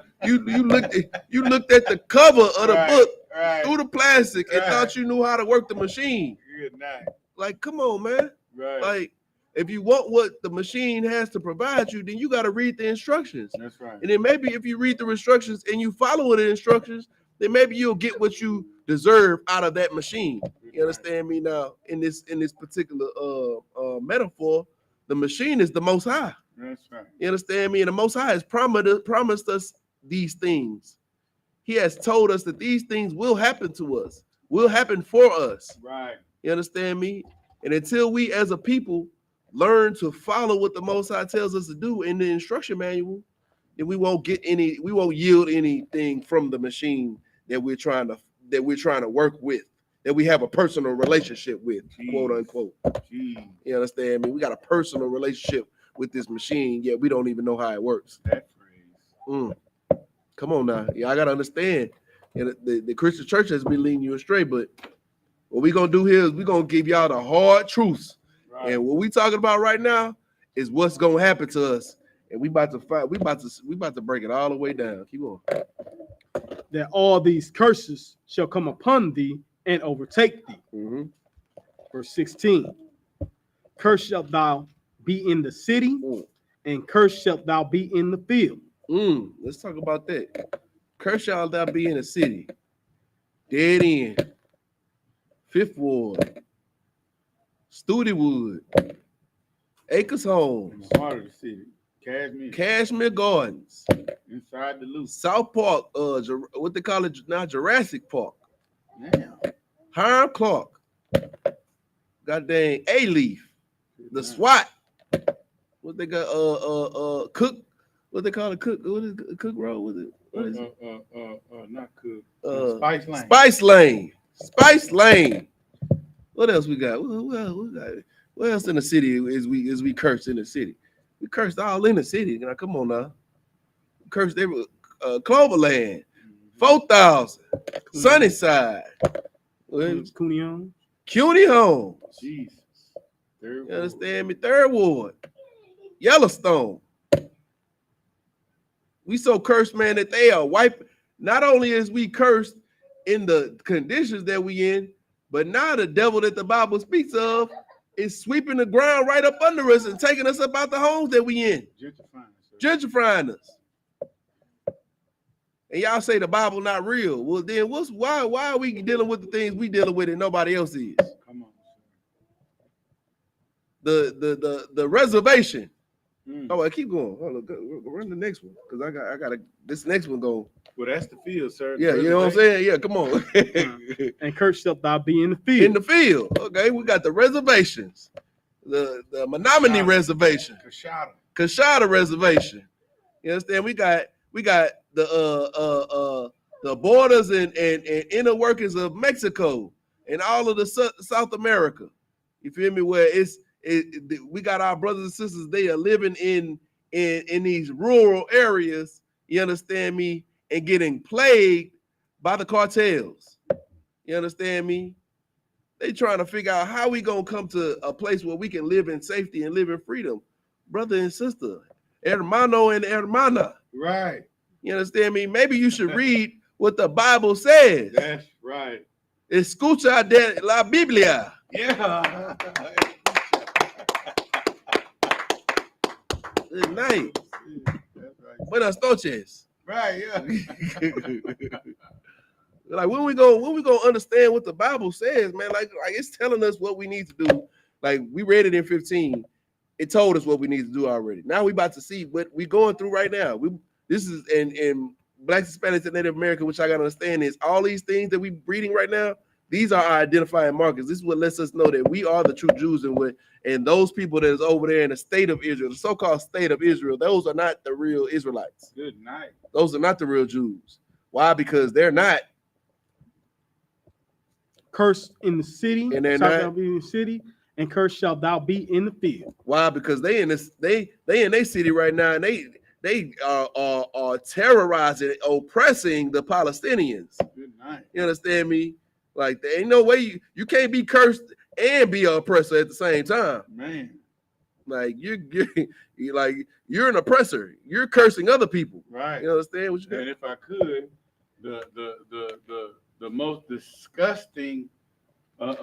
looked at the cover of the book through the plastic and thought you knew how to work the machine. Good night. Like, come on, man. Right. Like, if you want what the machine has to provide you, then you got to read the instructions. That's right. And then maybe if you read the instructions and you follow the instructions, then maybe you'll get what you deserve out of that machine. You understand me now? In this particular metaphor, the machine is the Most High. That's right. You understand me? And the Most High has promised us these things. He has told us that these things will happen to us, will happen for us. Right. You understand me? And until we as a people learn to follow what the Most High tells us to do in the instruction manual, then we won't yield anything from the machine that we're trying to work with, that we have a personal relationship with, quote unquote. Jeez. You understand me? We got a personal relationship with this machine, yet we don't even know how it works. That phrase. Come on now. Yeah, I gotta understand. And the Christian church has been leading you astray, but what we're gonna do here is we're gonna give y'all the hard truths. Right. And what we talking about right now is what's gonna happen to us. And we about to break it all the way down. Keep on. That all these curses shall come upon thee and overtake thee. Mm-hmm. Verse 16. Cursed shalt thou be in the city, and cursed shalt thou be in the field. Let's talk about that. Cursed shalt thou be in the city. Dead end. Fifth Ward. Studewood. Acres In Homes. the heart of the city. Cashmere Gardens. Inside the loop. South Park. What they call it now, Jurassic Park. Damn. Hiram Clark. Goddamn A-Leaf. The SWAT. What they got? Cook. What they call it? Cook. What is it? Cook Road? What is it? Not Cook. Spice Lane. Spice Lane. Spice Lane. What else we got? What else in the city is we cursed in the city? We cursed all in the city. Now, come on now. We cursed every Cloverland, 4,000, Sunnyside, Cooney Homes. CUNY Homes. Jesus. You understand me? Third Ward, Yellowstone. We so cursed, man, that they are wiping. Not only is we cursed in the conditions that we in, but now the devil that the Bible speaks of is sweeping the ground right up under us and taking us up out the homes that we in. Gentrifying us. And y'all say the Bible not real. Well, then why are we dealing with the things we dealing with and nobody else is? Come on. The reservation. Oh, I keep going. Oh, look, run the next one because I got this next one go. Well, that's the field, sir. Yeah, you know what I'm saying? Yeah, come on. And cursed shalt thou be in the field. In the field. Okay, we got the reservations. The Menominee Reservation. Kashada Reservation. You understand? We got the borders and inner workings of Mexico and all of the South America. You feel me? Where we got our brothers and sisters, they are living in these rural areas, you understand me, and getting plagued by the cartels. You understand me? They trying to figure out how we gonna come to a place where we can live in safety and live in freedom. Brother and sister, hermano and hermana. Right. You understand me? Maybe you should read what the Bible says. That's right. Escucha de la Biblia. Yeah. Good night. That's right. Buenas noches. Right, yeah. Like when we gonna understand what the Bible says, man? Like it's telling us what we need to do. Like we read it in 15. it told us what we need to do already. Now we about to see what we going through right now. This is in Blacks, Hispanics, and Native American, which I gotta understand is all these things that we reading right now. These are our identifying markers. This is what lets us know that we are the true Jews, and those people that is over there in the state of Israel, the so-called state of Israel, those are not the real Israelites. Good night. Those are not the real Jews. Why? Because they're not. Cursed in the city, And they're shalt not- thou be in the city, and cursed shalt thou be in the field. Why? Because they in their city right now, and they are terrorizing, oppressing the Palestinians. Good night. You understand me? Like there ain't no way you can't be cursed and be an oppressor at the same time. Man. Like you're an oppressor. You're cursing other people. Right. You understand what you And got? if I could, the most disgusting and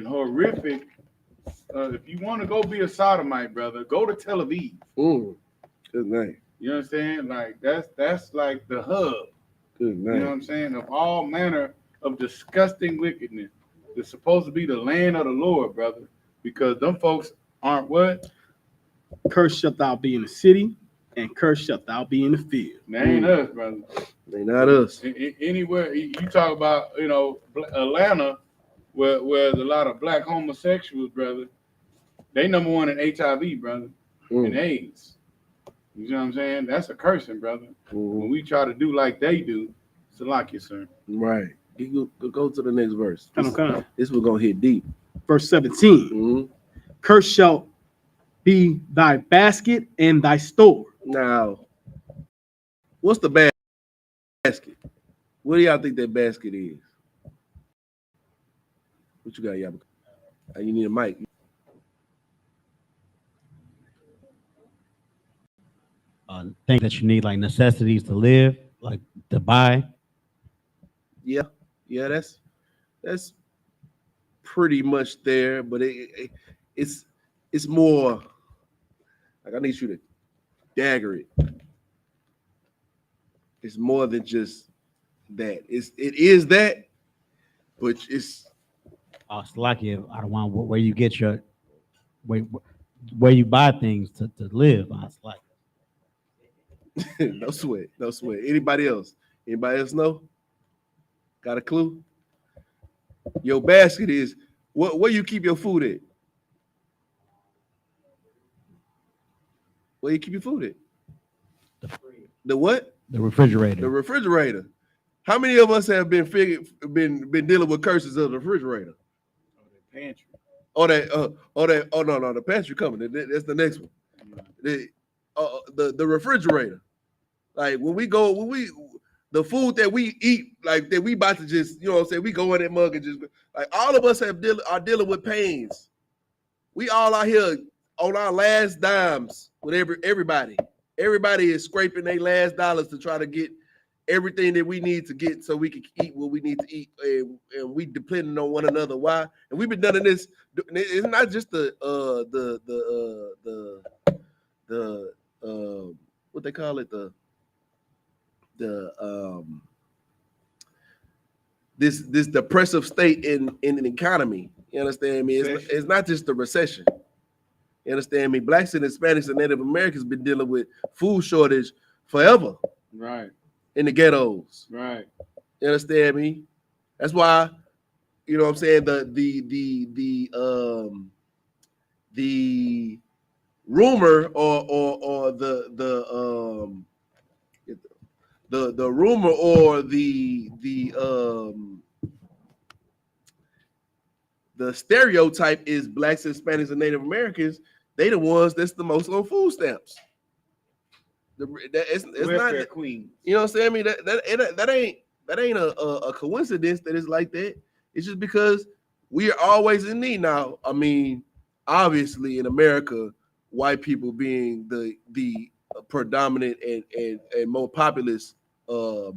horrific, if you want to go be a sodomite, brother, go to Tel Aviv. Good night. You know what I'm saying? Like that's like the hub. Good You know what night. I'm saying? Of all manner of disgusting wickedness. It's supposed to be the land of the Lord, brother. Because them folks aren't what? Cursed shalt thou be in the city, and cursed shalt thou be in the field. They ain't us, brother. They not us. Anywhere you talk about, Atlanta, where there's a lot of black homosexuals, brother. They number one in HIV, brother, and AIDS. You know what I'm saying? That's a cursing, brother. When we try to do like they do, it's a lock you, sir. Right. You go to the next verse. Come. This we're gonna hit deep. Verse 17. Cursed shall be thy basket and thy store. Now, what's the basket? What do y'all think that basket is? What you got, Yabba? You need a mic. Things that you need, like necessities to live, like to buy. Yeah, that's pretty much there, but it's more like I need you to dagger it. It's more than just that. It is that, but it's It's like I don't want where you get your where you buy things to live. It's like no sweat. Anybody else know? Got a clue? Your basket is where you keep your food at? Where you keep your food at? The what? the refrigerator. The refrigerator. How many of us have been dealing with curses of the refrigerator? Pantry. Oh no, the pantry coming. That's the next one. The refrigerator. Like the food that we eat, like that we about to just, you know what I'm saying, we go in that mug and just like all of us are dealing with pains. We all out here on our last dimes with everybody. Everybody is scraping their last dollars to try to get everything that we need to get so we can eat what we need to eat, and we depending on one another. Why? And we've been doing this. It's not just the what they call it, this depressive state in an economy. You understand me? It's not just the recession. You understand me? Blacks and Hispanics and Native Americans been dealing with food shortage forever. Right. In the ghettos. Right. You understand me? That's why, you know what I'm saying, the rumor or the rumor or the stereotype is blacks, Hispanics, and Native Americans. They the ones that's the most on food stamps. It's Welfare not queen. You know what I'm saying? I mean, that ain't a coincidence that it's like that. It's just because we are always in need now. I mean, obviously in America, white people being the predominant and more populous, the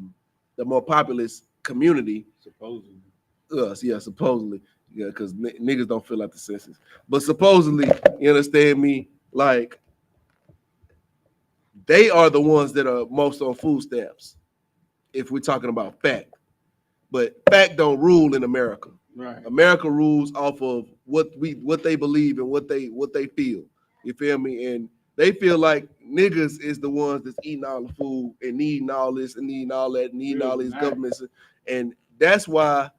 more populous community. Supposedly. Supposedly. Yeah, because niggas don't fill out the census. But supposedly, you understand me? Like, they are the ones that are most on food stamps, if we're talking about fact. But fact don't rule in America. Right. America rules off of what they believe and what they feel. You feel me? And they feel like niggas is the ones that's eating all the food and needing all this and needing all that, and needing all these governments. And that's why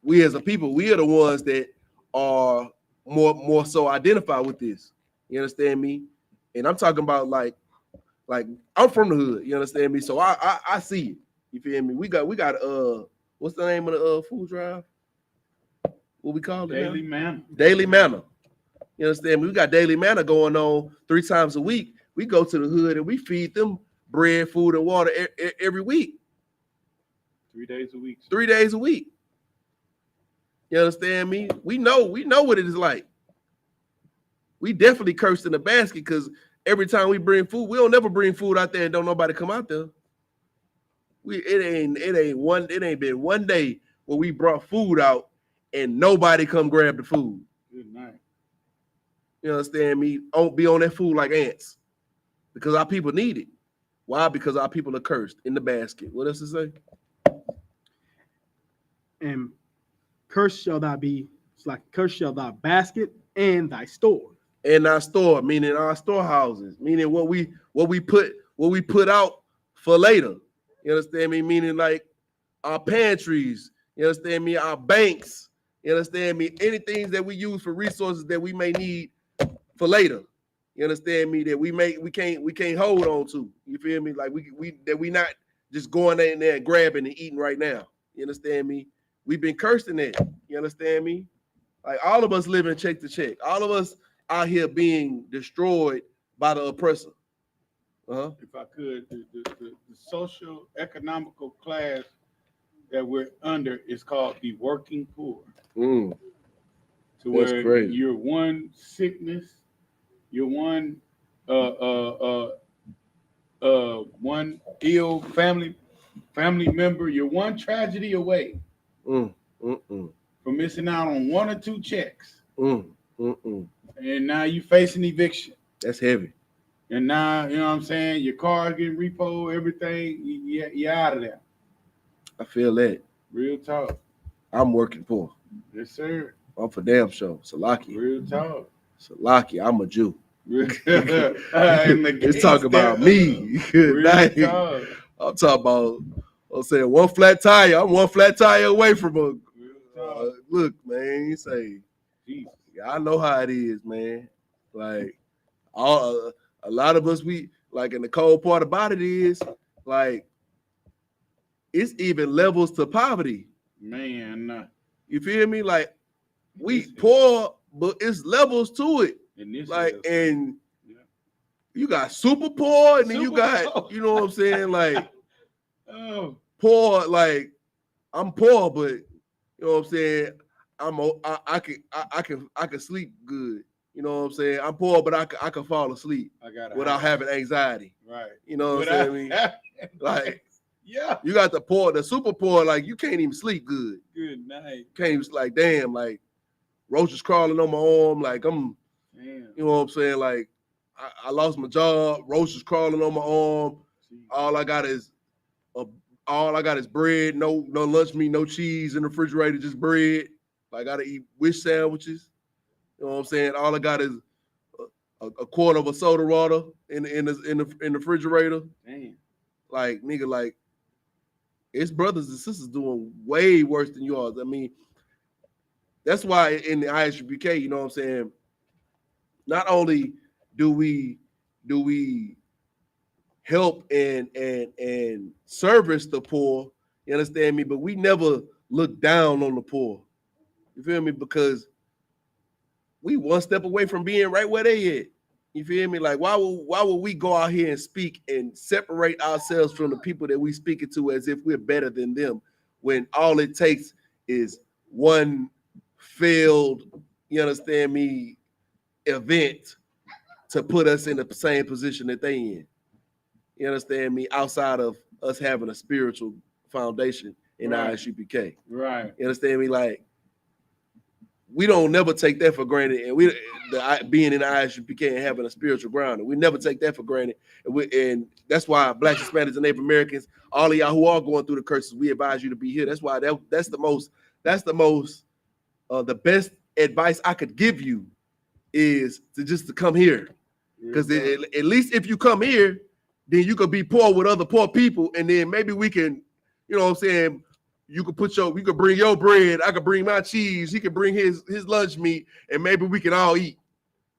we as a people, we are the ones that are more so identified with this. You understand me? And I'm talking about like I'm from the hood. You understand me? So I see it. You feel me? We got what's the name of the food drive? What we call it? Daily now? manna. Daily manna. You understand me? We got daily manna going on 3 times a week. We go to the hood and we feed them bread, food, and water every week. 3 days a week. 3 days a week. You understand me? We know what it is like. We definitely cursed in the basket because every time we bring food, we don't never bring food out there and don't nobody come out there. It ain't been one day where we brought food out and nobody come grab the food. Good night. You understand me? Don't be on that food like ants because our people need it. Why? Because our people are cursed in the basket. What else to say? And cursed shall thou be. It's like cursed shall thy basket and thy store. In our store, meaning our storehouses, meaning what we put out for later. You understand me? Meaning like our pantries. You understand me? Our banks. You understand me? Anything that we use for resources that we may need for later. You understand me? That we can't hold on to. You feel me? Like we not just going in there and grabbing and eating right now. You understand me? We've been cursing it. You understand me? Like all of us living check to check. All of us out here being destroyed by the oppressor. If I could, the social economical class that we're under is called the working poor. Mm. To That's where crazy. you're one sickness, you're one one ill family member, you're one tragedy away Mm. from missing out on 1 or 2 checks. Mm. And now you facing eviction. That's heavy. And now, you know what I'm saying, your car getting repo, everything, you're out of there. I feel that. Real talk. I'm working poor. Yes, sir. I'm for damn sure. Salaki. Real talk. Salaki, I'm a Jew. Let's Let's talk about me. Talk. I'm talking about, I'm saying one flat tire. I'm one flat tire away from a. Look, man, you say, Jesus. I know how it is, man. Like, a lot of us, we like, and the cold part about it is, like, it's even levels to poverty. Man. You feel me? Like, we poor, but it's levels to it. Like, and you got super poor, and then you got, you know what I'm saying? Like, poor, like, I'm poor, but you know what I'm saying? I can sleep good. You know what I'm saying? I'm poor, but I can fall asleep without having anxiety. Right. You know what I'm saying? Like, yeah. You got the poor, the super poor, like you can't even sleep good. Good night. Can't even, like, damn, like roaches crawling on my arm, like I'm, Damn. you know what I'm saying? Like I lost my job, roaches crawling on my arm. All I got is bread, no lunch meat, no cheese in the refrigerator, just bread. Like, I gotta eat wish sandwiches. You know what I'm saying? All I got is a quarter of a soda water in the refrigerator. Damn. Like, nigga, like, it's brothers and sisters doing way worse than yours. I mean, that's why in the I.S.U.P.K, you know what I'm saying? Not only do we help and service the poor, you understand me? But we never look down on the poor. You feel me? Because we one step away from being right where they at. You feel me? Like, why would we go out here and speak and separate ourselves from the people that we speaking to as if we're better than them, when all it takes is one failed, you understand me, event to put us in the same position that they in. You understand me? Outside of us having a spiritual foundation in I.S.U.P.K. Right. You understand me? Like, we don't never take that for granted, and being in the I.S.U.P.K and having a spiritual grounding, we never take that for granted, and that's why Blacks, Hispanics, and Native Americans, all of y'all who are going through the curses, we advise you to be here. That's why the best advice I could give you is to come here. Because at least if you come here, then you could be poor with other poor people, and then maybe we can, you know what I'm saying, you could bring your bread, I could bring my cheese, he could bring his lunch meat, and maybe we can all eat.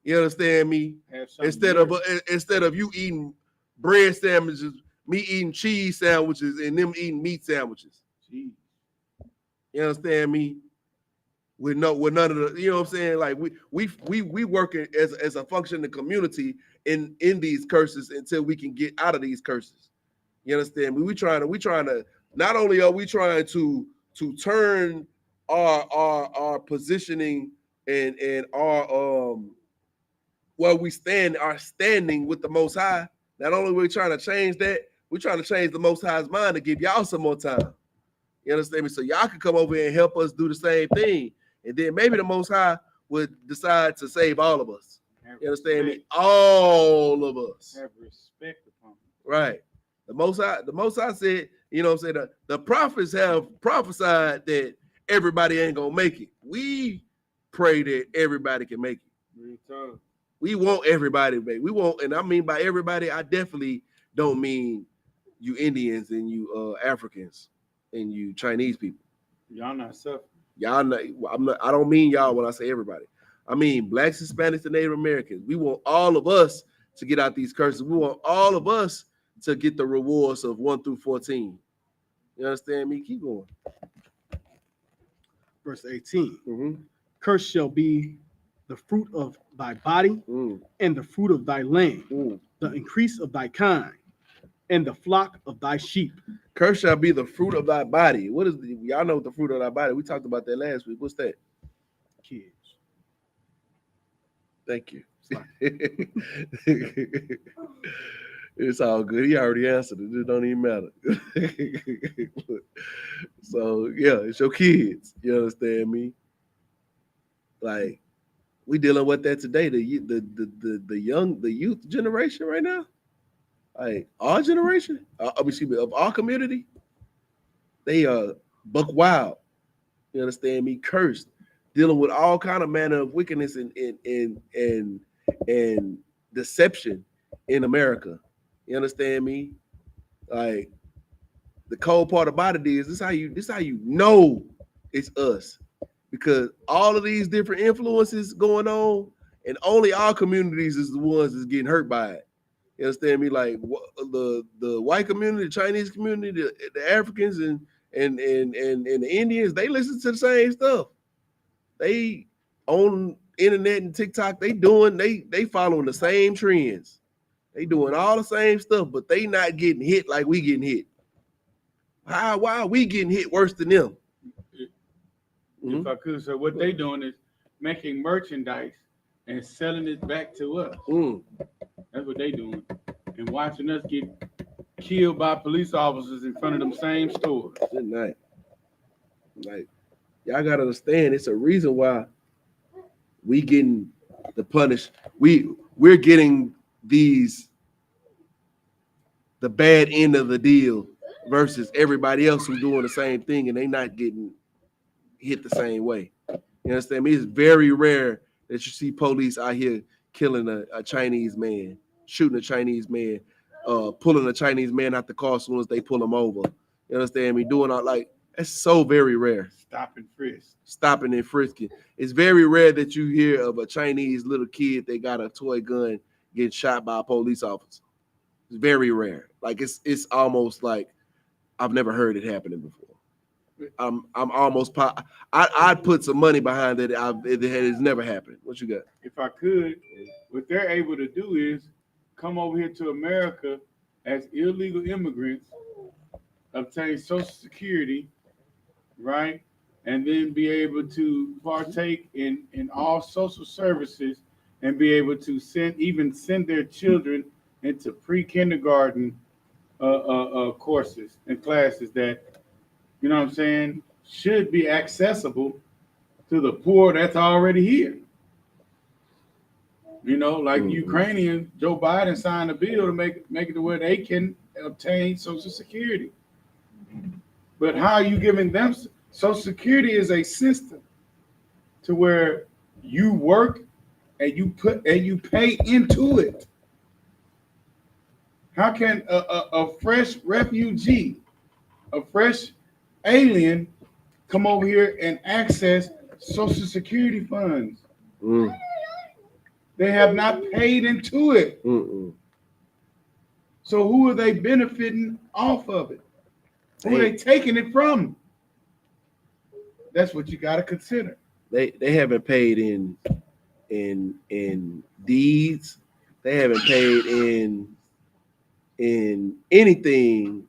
You understand me? Instead of you eating bread sandwiches, me eating cheese sandwiches, and them eating meat sandwiches. Jeez. You understand me? With none of the, you know what I'm saying? Like we working as a function of the community in these curses until we can get out of these curses. You understand me? We trying to not only are we trying to turn our positioning and our where we stand, our standing with the Most High. Not only are we trying to change that, we're trying to change the Most High's mind to give y'all some more time. You understand me? So y'all can come over here and help us do the same thing. And then maybe the Most High would decide to save all of us. You understand me? All of us. Have respect upon them. Right. The Most High said, you know what I'm saying? The prophets have prophesied that everybody ain't gonna make it. We pray that everybody can make it. We want everybody to make it. We want, and I mean by everybody, I definitely don't mean you Indians and you Africans and you Chinese people. Y'all not suffering. Y'all not, I don't mean y'all when I say everybody. I mean blacks, Hispanics, and Native Americans. We want all of us to get out these curses. We want all of us to get the rewards of 1 through 14. You understand me? Keep going. Verse 18. Cursed shall be the fruit of thy body and the fruit of thy land, the increase of thy kind, and the flock of thy sheep. Cursed shall be the fruit of thy body. What is y'all know the fruit of thy body? We talked about that last week. What's that? Kids. Thank you. It's all good. He already answered it. It don't even matter. So yeah, it's your kids. You understand me? Like we dealing with that today. The youth generation right now. Like our generation, of our community, they are buck wild. You understand me? Cursed, dealing with all kind of manner of wickedness and deception in America. You understand me? Like the cold part about it is this how you know it's us, because all of these different influences going on, and only our communities is the ones that's getting hurt by it. You understand me? Like the white community, the Chinese community, the Africans and the Indians, they listen to the same stuff. They on internet and TikTok, they following the same trends. They doing all the same stuff, but they not getting hit like we getting hit. Why are we getting hit worse than them? If I could, so what they doing is making merchandise and selling it back to us. That's what they doing. And watching us get killed by police officers in front of them same stores. Good night. Like, y'all gotta understand, it's a reason why we getting the punish. We're getting the bad end of the deal versus everybody else who's doing the same thing and they not getting hit the same way. You understand me? It's very rare that you see police out here killing a Chinese man, shooting a Chinese man, pulling a Chinese man out the car as soon as they pull him over. You understand me? Doing all like that's so very rare. Stopping and frisking. It's very rare that you hear of a Chinese little kid that got a toy gun getting shot by a police officer. It's very rare. Like it's almost like I've never heard it happening before. I'm almost I'd put some money behind it. It has never happened. What you got? If I could, what they're able to do is come over here to America as illegal immigrants, obtain Social Security, right? And then be able to partake in all social services and be able to send their children into pre-kindergarten courses and classes that, you know what I'm saying, should be accessible to the poor that's already here. You know, like Ukrainians, Joe Biden signed a bill to make it to where they can obtain Social Security. But how are you giving them? Social Security is a system to where You work and you pay into it. How can a fresh refugee, a fresh alien come over here and access Social Security funds? Mm. They have not paid into it. Mm-mm. So who are they benefiting off of it? Who are they taking it from? That's what you got to consider. They haven't paid in deeds. They haven't paid in anything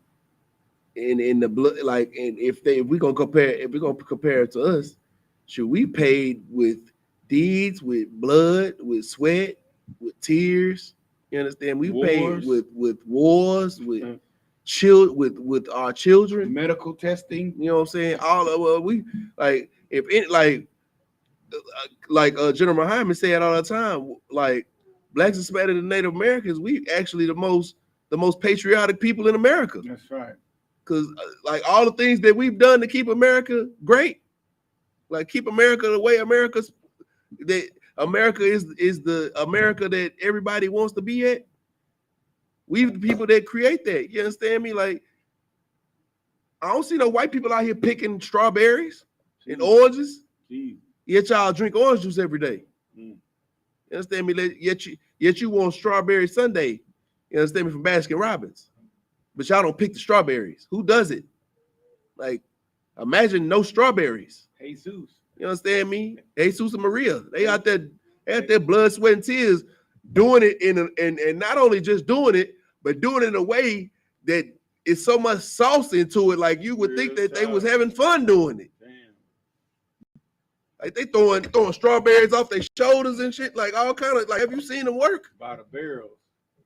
in the blood. Like, and if we're gonna compare it to us, should we paid with deeds, with blood, with sweat, with tears? You understand? We paid with wars, with with our children, medical testing. You know what I'm saying? All of we like if it like General Muhammad said all the time, like blacks, Hispanic, and Native Americans, we actually the most patriotic people in America. That's right. Because like all the things that we've done to keep America great, like keep America the way America is the America that everybody wants to be at. We the people that create that. You understand me? Like I don't see no white people out here picking strawberries and oranges. Jeez. Yet y'all drink orange juice every day. Mm. You understand me? Yet you want strawberry sundae. You understand me, from Baskin Robbins. But y'all don't pick the strawberries. Who does it? Like, imagine no strawberries. Jesus. You understand me? Jesus and Maria. They out there blood, sweat, and tears doing it and not only just doing it, but doing it in a way that is so much sauce into it. Like you would think that they was having fun doing it. Like they throwing strawberries off their shoulders and shit, like all kind of like. Have you seen them work? By the barrels,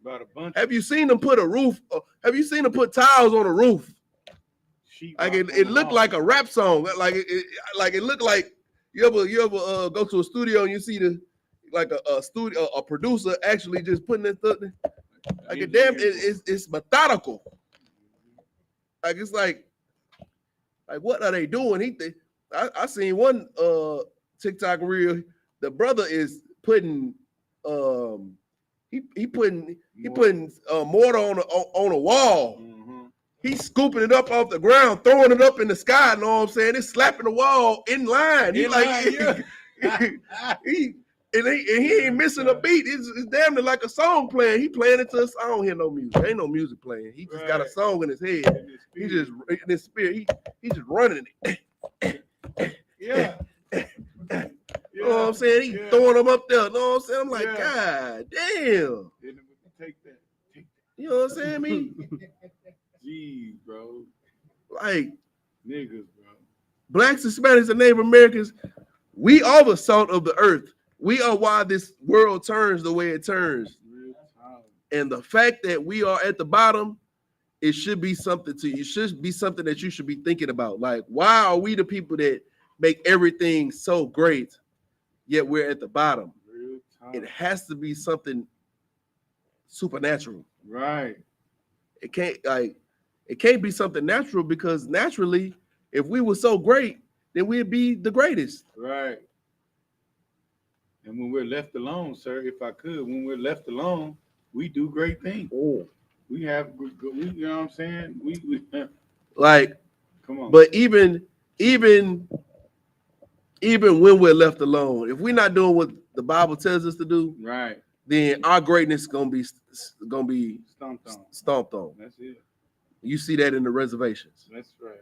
by the bunch. Have you seen them put a roof? Have you seen them put tiles on a roof? Like it looked like a rap song. Like it looked like you ever go to a studio and you see a producer actually just putting it like a damn. It's methodical. Like it's like what are they doing? I seen one TikTok reel. The brother is putting he putting mortar on a wall. Mm-hmm. He's scooping it up off the ground, throwing it up in the sky. You know what I'm saying? It's slapping the wall in line. He ain't missing a beat. It's damn near like a song playing. He playing it to us. I don't hear no music. Ain't no music playing. He just got a song in his head. He just in his spirit. He just running it. Yeah. You know what I'm saying? He throwing them up there. You know what I'm saying? I'm like, God damn. Take that. You know what I'm saying? Me? Jeez, bro. Like niggas, bro. Blacks, Hispanics, and Native Americans, we are the salt of the earth. We are why this world turns the way it turns. And the fact that we are at the bottom, it should be something that you should be thinking about. Like, why are we the people that make everything so great, yet we're at the bottom? It has to be something supernatural. Right. It can't be something natural, because naturally, if we were so great, then we'd be the greatest. Right. And when we're left alone, sir, if I could, when we're left alone, we do great things. Oh. We have, you know what I'm saying? We like, come on. But even when we're left alone, if we're not doing what the Bible tells us to do, right, then our greatness is gonna be stomped on. That's it. You see that in the reservations. That's right.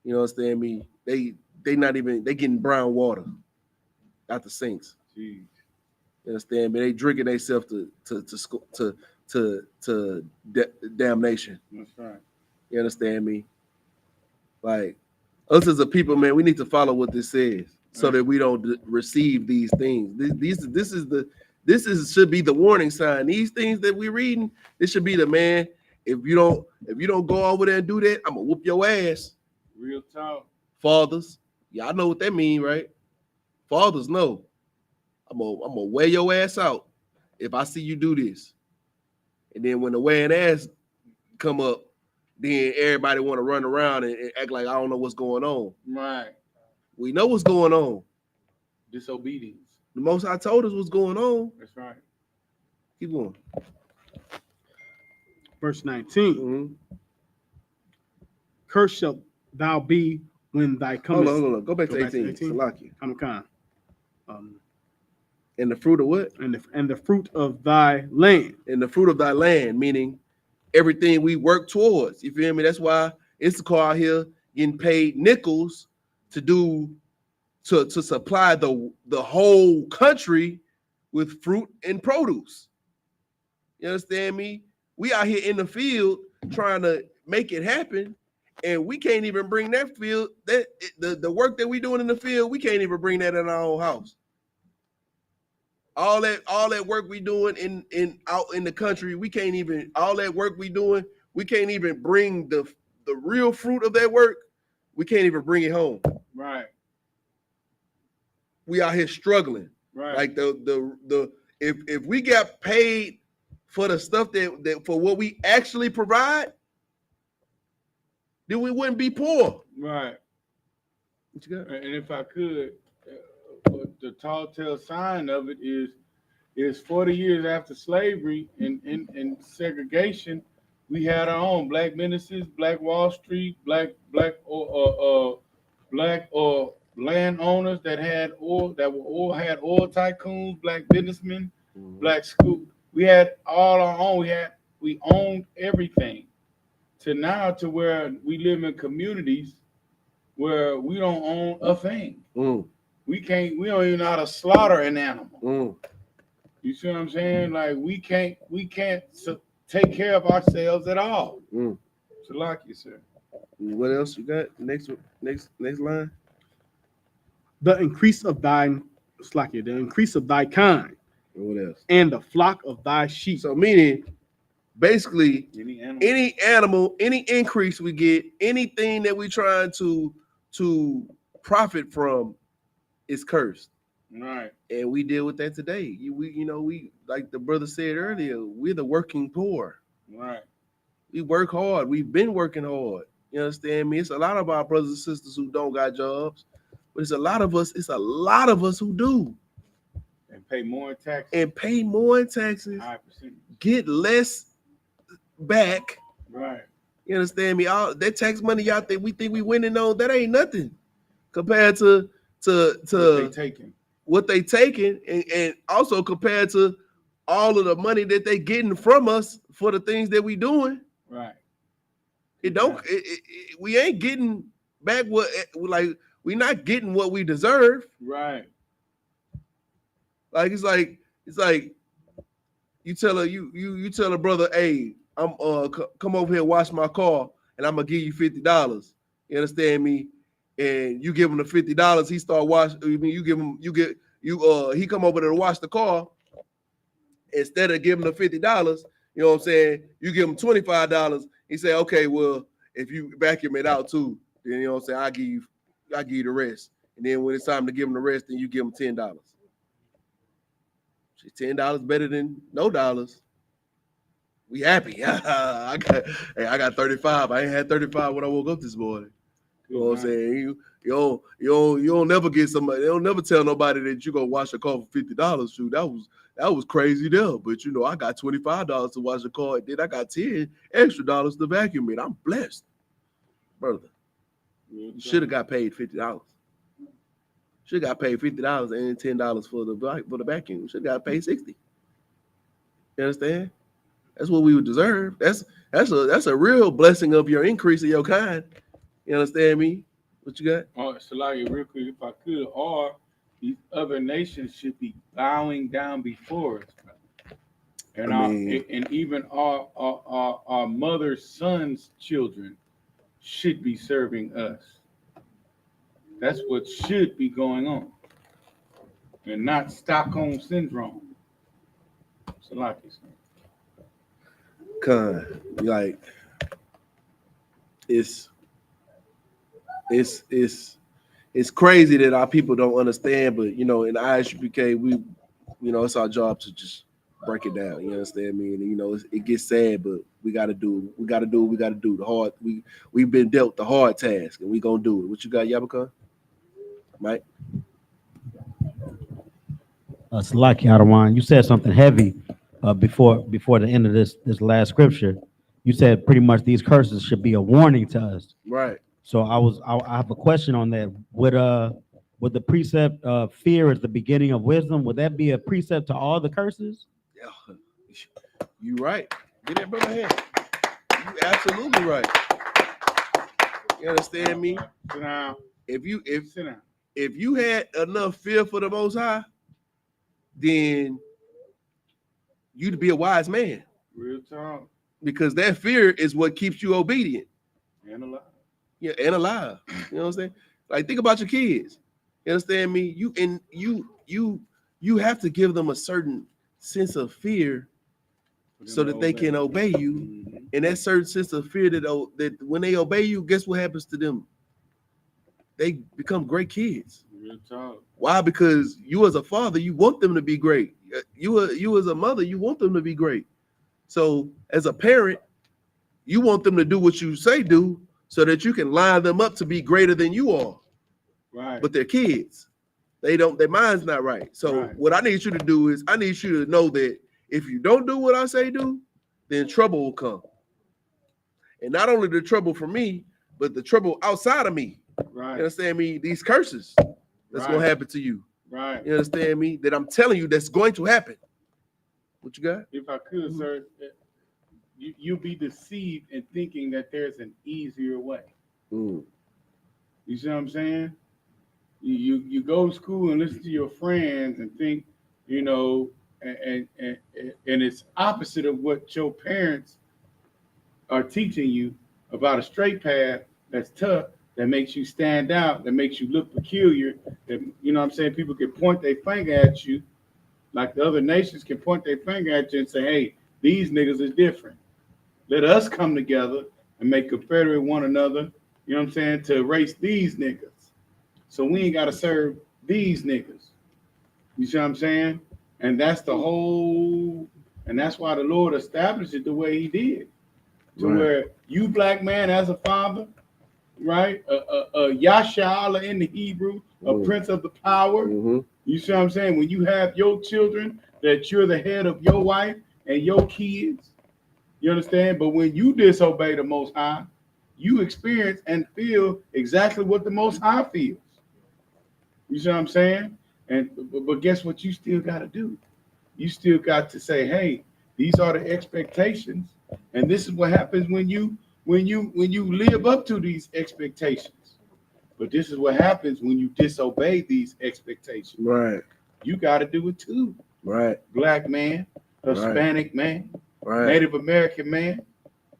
You know what I'm saying? They getting brown water out the sinks. Jeez. You understand me? They drinking themselves to damnation. That's right. You understand me? Like us as a people, man, we need to follow what this says so that we don't receive these things. This should be the warning sign. These things that we're reading, this should be the man. If you don't go over there and do that, I'm gonna whoop your ass. Real talk. Fathers, y'all know what that mean, right? Fathers know. I'm gonna wear your ass out if I see you do this. And then when the weighing ass come up, then everybody want to run around and act like I don't know what's going on. Right. We know what's going on. disobedience. The Most High told us what's going on. That's right. Keep going. Verse 19. Mhm. Cursed shalt thou be when thy Hold comest. on. Go back to Go back to 18. 18. Salaki. Khan. And the fruit of what? And the fruit of thy land. And the fruit of thy land, meaning everything we work towards. You feel me? That's why Isupk out here getting paid nickels to supply the whole country with fruit and produce. You understand me? We out here in the field trying to make it happen, and we can't even bring that field, the work that we doing in the field, we can't even bring that in our own house. All that work we doing in out in the country, we can't even, all that work we doing, we can't even bring the real fruit of that work. We can't even bring it home. Right. We out here struggling. Right. Like if we got paid for the stuff that for what we actually provide, then we wouldn't be poor. Right. What you got? And if I could, the tall tale sign of it is 40 years after slavery and segregation, we had our own black ministers, black Wall Street, black landowners that had oil, had oil tycoons, black businessmen, black school. We had all our own. We owned everything. To now, to where we live in communities where we don't own a thing. We don't even know how to slaughter an animal. You see what I'm saying? Like we can't take care of ourselves at all. So like you said. What else you got? Next line. The increase of thine, the increase of thy kind, What else? and the flock of thy sheep. So meaning, basically, Any animal. any increase we get, anything that we trying to profit from is cursed. Right. And we deal with that today. We like the brother said earlier, we're the working poor. Right. We work hard. We've been working hard. You understand me? It's a lot of our brothers and sisters who don't got jobs, but it's a lot of us who do. And pay more taxes. And pay more in taxes. 5%. Get less back. Right. You understand me? All that tax money y'all think we winning on, that ain't nothing compared to what they taking, and also compared to all of the money that they getting from us for the things that we doing. Right. We ain't getting back we not getting what we deserve. Right. Like it's like you tell a brother, hey, I'm come over here and wash my car, and I'm gonna give you $50. You understand me? And you give him the $50, he start washing. He come over there to wash the car. Instead of giving him the $50, you know what I'm saying? You give him $25. He say, okay, well, if you vacuum it out too, then you know what I'm saying, I give you the rest. And then when it's time to give him the rest, then you give him $10. $10 better than no dollars. We happy. I got 35. I ain't had 35 when I woke up this morning. You know what I'm saying? You don't never get somebody. They don't never tell nobody that you gonna wash a car for $50. Shoot, that was crazy there. But you know, I got $25 to wash a car, and then I got $10 extra to vacuum it. I'm blessed, brother. You should have got paid $50. Should have got paid $50 and $10 for the vacuum. Should have got paid $60. You understand? That's what we would deserve. That's a real blessing of your increase of your kind. You understand me? What you got? Oh, Salaya, real quick, if I could, or these other nations should be bowing down before us, brother. And even our mother's sons' children should be serving us. That's what should be going on, and not Stockholm syndrome. Salaya, Like it's crazy that our people don't understand, but you know, in the I.S.U.P.K, we, you know, it's our job to just break it down. You understand me? And you know, it gets sad, but we gotta do what we gotta do. The hard, we've been dealt the hard task, and we gonna do it. What you got, YAHANNA? Mike? Salaki Adawan, you said something heavy before the end of this last scripture. You said pretty much these curses should be a warning to us. Right. So I have a question on that. Would the precept fear is the beginning of wisdom? Would that be a precept to all the curses? Yeah. You right. Get that brother hand. You absolutely right. You understand me? Sit down. Sit down. If you had enough fear for the Most High, then you'd be a wise man, Real talk. because that fear is what keeps you obedient. And alive. Yeah, and alive. You know what I'm saying? Like, think about your kids. You understand me? You have to give them a certain sense of fear so that they can obey you. Mhm. And that certain sense of fear that when they obey you, guess what happens to them? They become great kids. Real talk. Why? Because you as a father, you want them to be great. You as a mother, you want them to be great. So as a parent, you want them to do what you say do so that you can line them up to be greater than you are. Right. But they're kids. Their mind's not right. So Right. what I need you to do is I need you to know that if you don't do what I say do, then trouble will come. And not only the trouble for me, but the trouble outside of me. You Right. understand me? These curses that's gonna Right. happen to you. Right. You understand me? That I'm telling you that's going to happen. What you got? If I could, sir, you be deceived in thinking that there's an easier way. You see what I'm saying? You go to school and listen to your friends and think, you know, and it's opposite of what your parents are teaching you about a straight path that's tough, that makes you stand out, that makes you look peculiar, that, you know what I'm saying, people can point their finger at you, like the other nations can point their finger at you and say, hey, these niggas is different. Let us come together and make confederate one another, you know what I'm saying, to erase these niggas. So we ain't got to serve these niggas. You see what I'm saying? And that's the whole, and that's why the Lord established it the way he did. To Right. where you black man as a father, right? Yashala in the Hebrew, a prince of the power. You see what I'm saying? When you have your children, that you're the head of your wife and your kids. You understand? But when you disobey the Most High, you experience and feel exactly what the Most High feels. You see what I'm saying? But guess what you still got to do? You still got to say, hey, these are the expectations, and this is what happens when you live up to these expectations. But this is what happens when you disobey these expectations. Right. You got to do it too. Right. Black man, Hispanic man, Right. Native American man,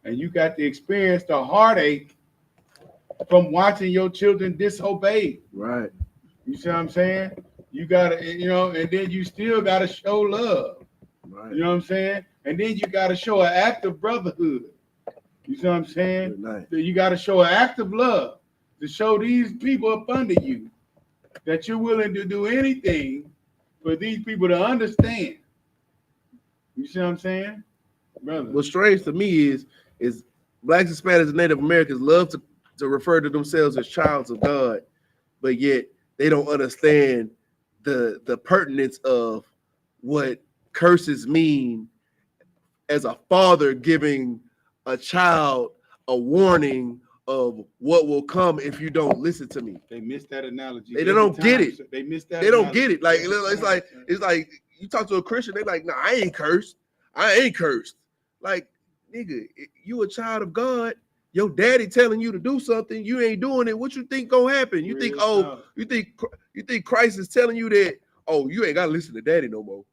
and you got to experience the heartache from watching your children disobey. Right. You see what I'm saying? You gotta, you know, and then you still gotta show love. Right. You know what I'm saying? And then you gotta show an act of brotherhood. You see what I'm saying? Good night. You gotta show an act of love to show these people up under you that you're willing to do anything for these people to understand. You see what I'm saying, brother? What's strange to me is blacks, Hispanics, and Native Americans love to refer to themselves as childs of God, but yet they don't understand the pertinence of what curses mean as a father giving a child a warning of what will come if you don't listen to me. They missed that analogy. They don't get it. They missed that. They don't get it. Like it's like you talk to a Christian, they like, nah, I ain't cursed. I ain't cursed. Like, nigga, you a child of God. Your daddy telling you to do something, you ain't doing it. What you think gonna happen? You think, oh, you think Christ is telling you that, oh, you ain't gotta listen to daddy no more.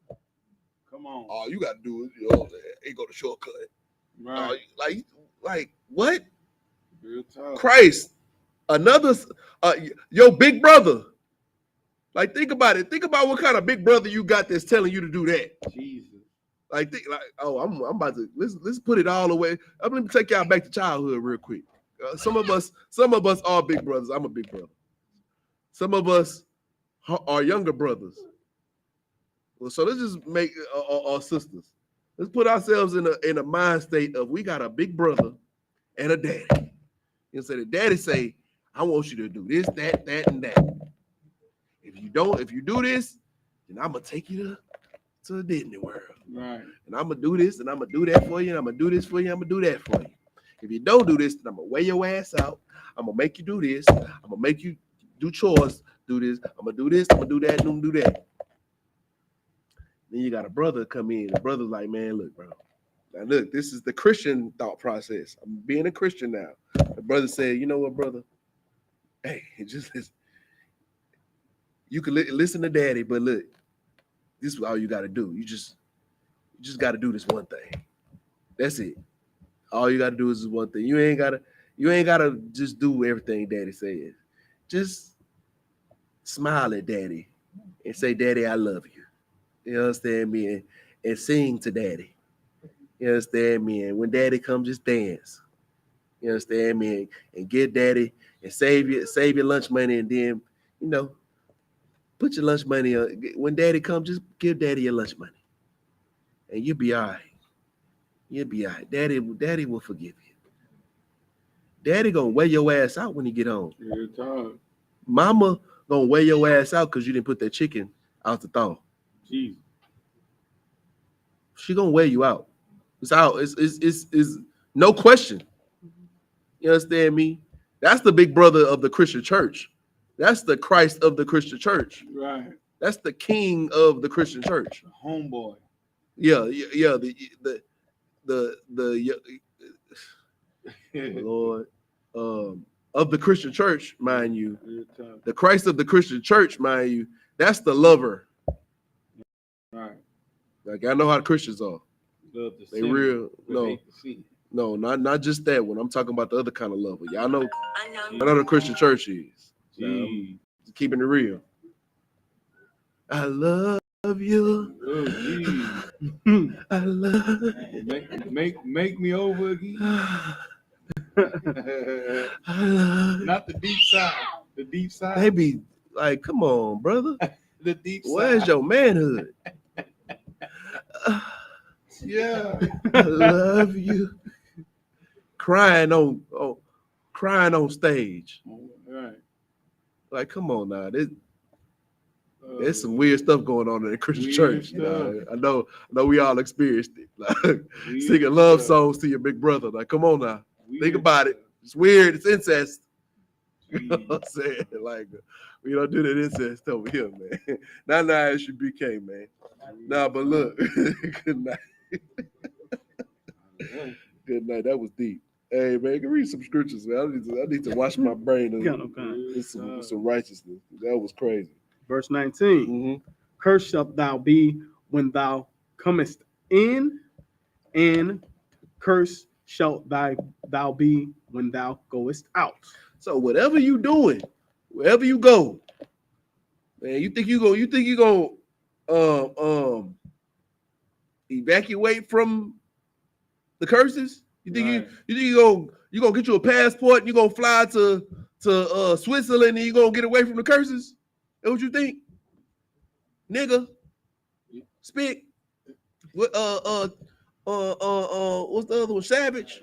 Come on. All you gotta do is, you know, ain't go to shortcut. Right. Like what? Real talk. Christ, another, your big brother. Like, think about it. Think about what kind of big brother you got that's telling you to do that. Jesus. Like, I'm about to let's put it all away. Let me take y'all back to childhood real quick. Some of us are big brothers. I'm a big brother. Some of us are younger brothers. Well, so let's just make our sisters. Let's put ourselves in a mind state of we got a big brother and a daddy. You say the daddy say, I want you to do this, that, and that. If you do this, and I'm gonna take you to Disney World. Right. And I'm gonna do this, and I'm gonna do that for you, and I'm gonna do this for you, I'm gonna do that for you. If you don't do this, then I'm gonna wear your ass out. I'm gonna make you do this. I'm gonna make you do chores, do this. I'm gonna do this, I'm gonna do that, and I'm gonna do that. Then you got a brother come in. The brother's like, man, look, bro. Now look, this is the Christian thought process. I'm being a Christian now. The brother said, you know what, brother? Hey, just listen. You can listen to daddy, but look, this is all you got to do. You just got to do this one thing. That's it. All you got to do is this one thing. You ain't gotta just do everything daddy says. Just smile at daddy and say, daddy, I love you. You understand me? And sing to daddy. You understand me? And when daddy comes, just dance. You understand me? And get daddy and save your lunch money, and then, you know, put your lunch money on. When daddy comes, just give daddy your lunch money. And you'll be all right. You'll be all right. Daddy will forgive you. Daddy gonna wear your ass out when you get home. Real talk. Mama gonna wear your ass out because you didn't put that chicken out the thaw. Jesus. She gonna wear you out. It's out. It's no question. You understand me? That's the big brother of the Christian church. That's the Christ of the Christian church. Right. That's the king of the Christian church. Homeboy. Yeah. The Lord of the Christian church, mind you. Real talk. The Christ of the Christian church, mind you. That's the lover. Right. Like, I know how the Christians are. Love the They sinner, real but no. hate the sin. No, not just that one. I'm talking about the other kind of lover. Y'all know, I know the Christian church is. Jeez. Keeping it real. I love you. Oh, geez. I love Make me over again. I love Not the deep side. The deep side. They be like, come on, brother. The deep side. Where's your manhood? Yeah. I love you. Crying on stage. Right. Like, come on now. There's some weird stuff going on in the Christian Weird church. You know? I know we all experienced it. Like, singing love songs to your big brother. Like, come on now. Think about it. It's weird. It's incest. You know what I'm saying? Like, we don't do that incest over here, man. Not I.S.U.P.K, man. Nah, but look. Good night. Good night. That was deep. Hey, man, can read some scriptures, man. I need to wash my brain and some righteousness. That was crazy. Verse 19. Mm-hmm. Cursed shalt thou be when thou comest in, and cursed shalt thou be when thou goest out. So whatever you doing, wherever you go, man, you think you go evacuate from the curses? You think Right. you gonna get you a passport and you gonna fly to Switzerland and you gonna get away from the curses? That what you think, nigga? Speak. What what's the other one? Savage.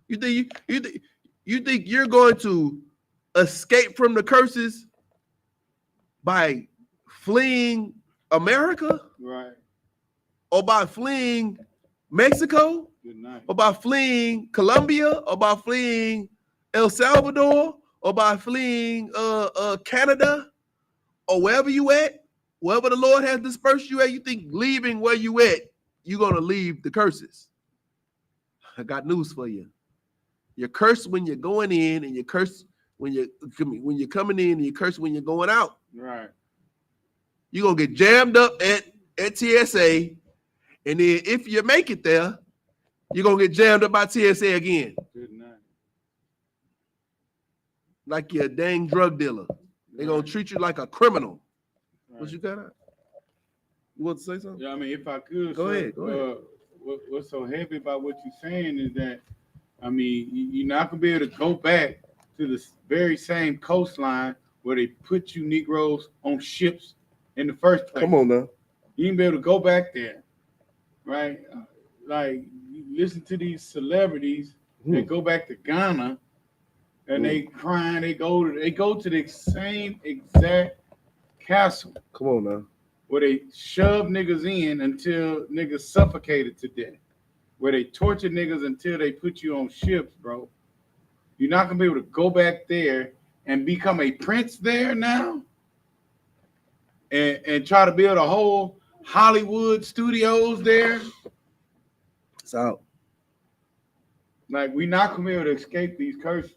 You think you're going to escape from the curses by fleeing America, Right. or by fleeing Mexico, Good night. or by fleeing Colombia, or by fleeing El Salvador, or by fleeing Canada, or wherever you at, wherever the Lord has dispersed you at? You think leaving where you at, you're gonna leave the curses? I got news for you. You're cursed when you're going in, and you're cursed when you're coming in, and you're cursed when you're going out. Right. You're gonna get jammed up at TSA, and then if you make it there, you're gonna get jammed up by TSA again. Good night. Like you're a dang drug dealer. They're gonna treat you like a criminal. Right. What you got? You want to say something? Yeah, I mean, if I could, Go ahead. What's so heavy about what you're saying is that, I mean, you're not gonna be able to go back to the very same coastline where they put you Negroes on ships in the first place. Come on now. You ain't be able to go back there, right? Like, you listen to these celebrities that go back to Ghana, and they crying. They go to the same exact castle. Come on now. where they shove niggas in until niggas suffocated to death, where they torture niggas until they put you on ships, bro. You're not gonna be able to go back there and become a prince there now and try to build a whole Hollywood studios there. It's out. Like, we're not gonna be able to escape these curses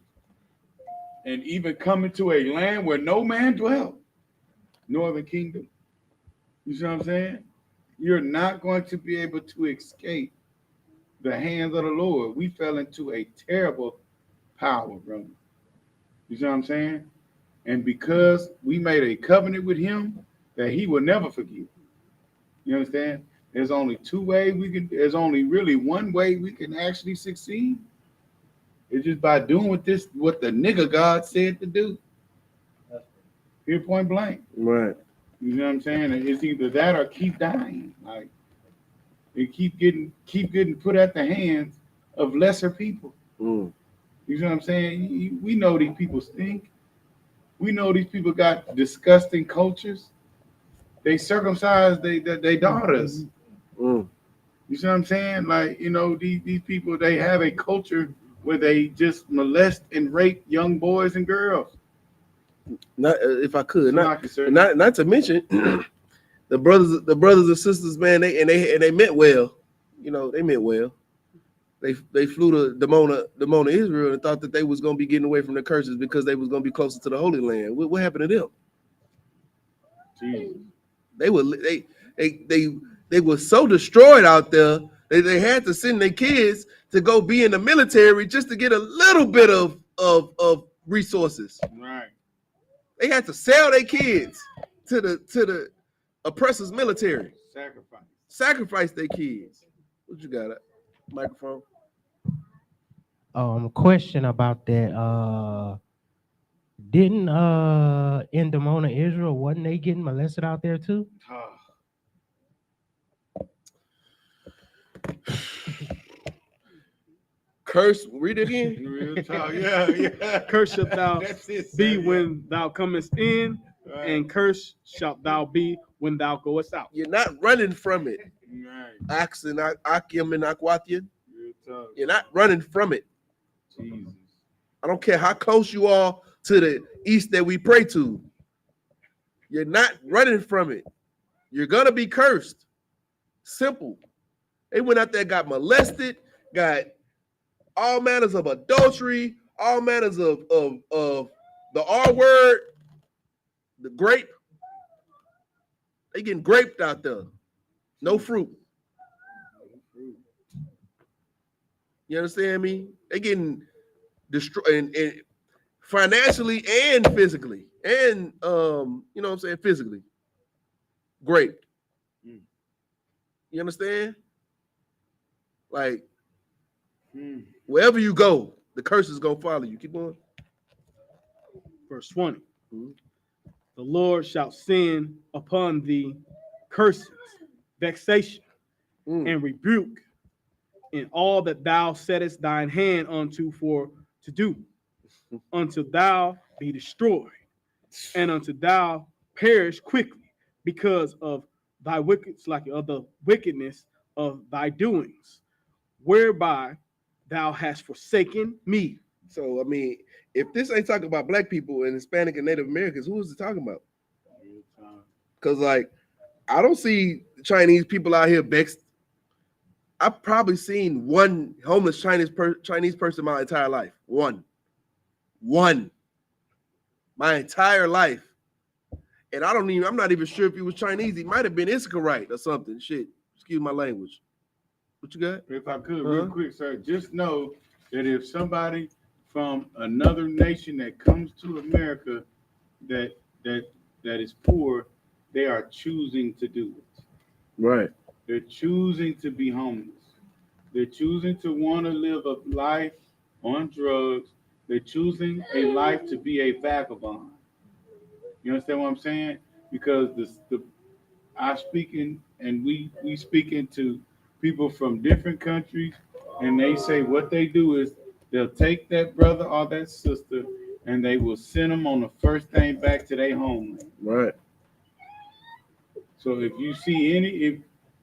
and even come into a land where no man dwells. Northern Kingdom. You see what I'm saying? You're not going to be able to escape the hands of the Lord. We fell into a terrible power, brother. You see what I'm saying? And because we made a covenant with him that he will never forgive. You understand? There's only there's only really one way we can actually succeed. It's just by doing what the nigga God said to do. Here, point blank. Right. You know what I'm saying? It's either that or keep dying. Like, they keep getting put at the hands of lesser people. You know what I'm saying? We know these people stink. We know these people got disgusting cultures. They circumcise they daughters. You see what I'm saying? Like, you know, these people, they have a culture where they just molest and rape young boys and girls. Not if I could, not Not to mention the brothers and sisters, man. They meant well. You know, they meant well. They flew to Demona, Israel, and thought that they was gonna be getting away from the curses because they was gonna be closer to the Holy Land. What happened to them? Jesus. They were so destroyed out there. They had to send their kids to go be in the military just to get a little bit of resources. Right. They had to sell their kids to the oppressor's military. Sacrifice their kids. What you got? Microphone. Question about that. Didn't in Demona, Israel, wasn't they getting molested out there too? Curse. Read it again. Real talk. Yeah. Curse shalt thou be son, when thou comest in, Right. and curse shalt thou be when thou goest out. You're not running from it. Right. Ax and Akim and Akwathian. Real talk. You're not running from it. Jesus. I don't care how close you are to the east that we pray to. You're not running from it. You're gonna be cursed. Simple. They went out there, got molested, got all manners of adultery, all manners of the R word, the grape. They getting graped out there. No fruit. You understand me? They getting destroyed and financially and physically. And you know what I'm saying? Physically. Graped. You understand? Like, wherever you go, the curse is gonna follow you. Keep going. Verse 20. The Lord shall send upon thee curses, vexation, and rebuke in all that thou settest thine hand unto for to do, until thou be destroyed, and until thou perish quickly, because of thy the wickedness of thy doings, whereby thou hast forsaken me. So, I mean, if this ain't talking about black people and Hispanic and Native Americans, who is it talking about? Because, like, I don't see Chinese people out here vexed. I've probably seen one homeless Chinese person my entire life. One. My entire life. And I'm not even sure if he was Chinese. He might have been Israelite or something. Shit. Excuse my language. What you got? If I could, real quick, sir, just know that if somebody from another nation that comes to America that is poor, they are choosing to do it. Right. They're choosing to be homeless. They're choosing to want to live a life on drugs. They're choosing a life to be a vagabond. You understand what I'm saying? Because I speak in, and we speak into people from different countries, and they say what they do is they'll take that brother or that sister and they will send them on the first thing back to their homeland. Right. So if you see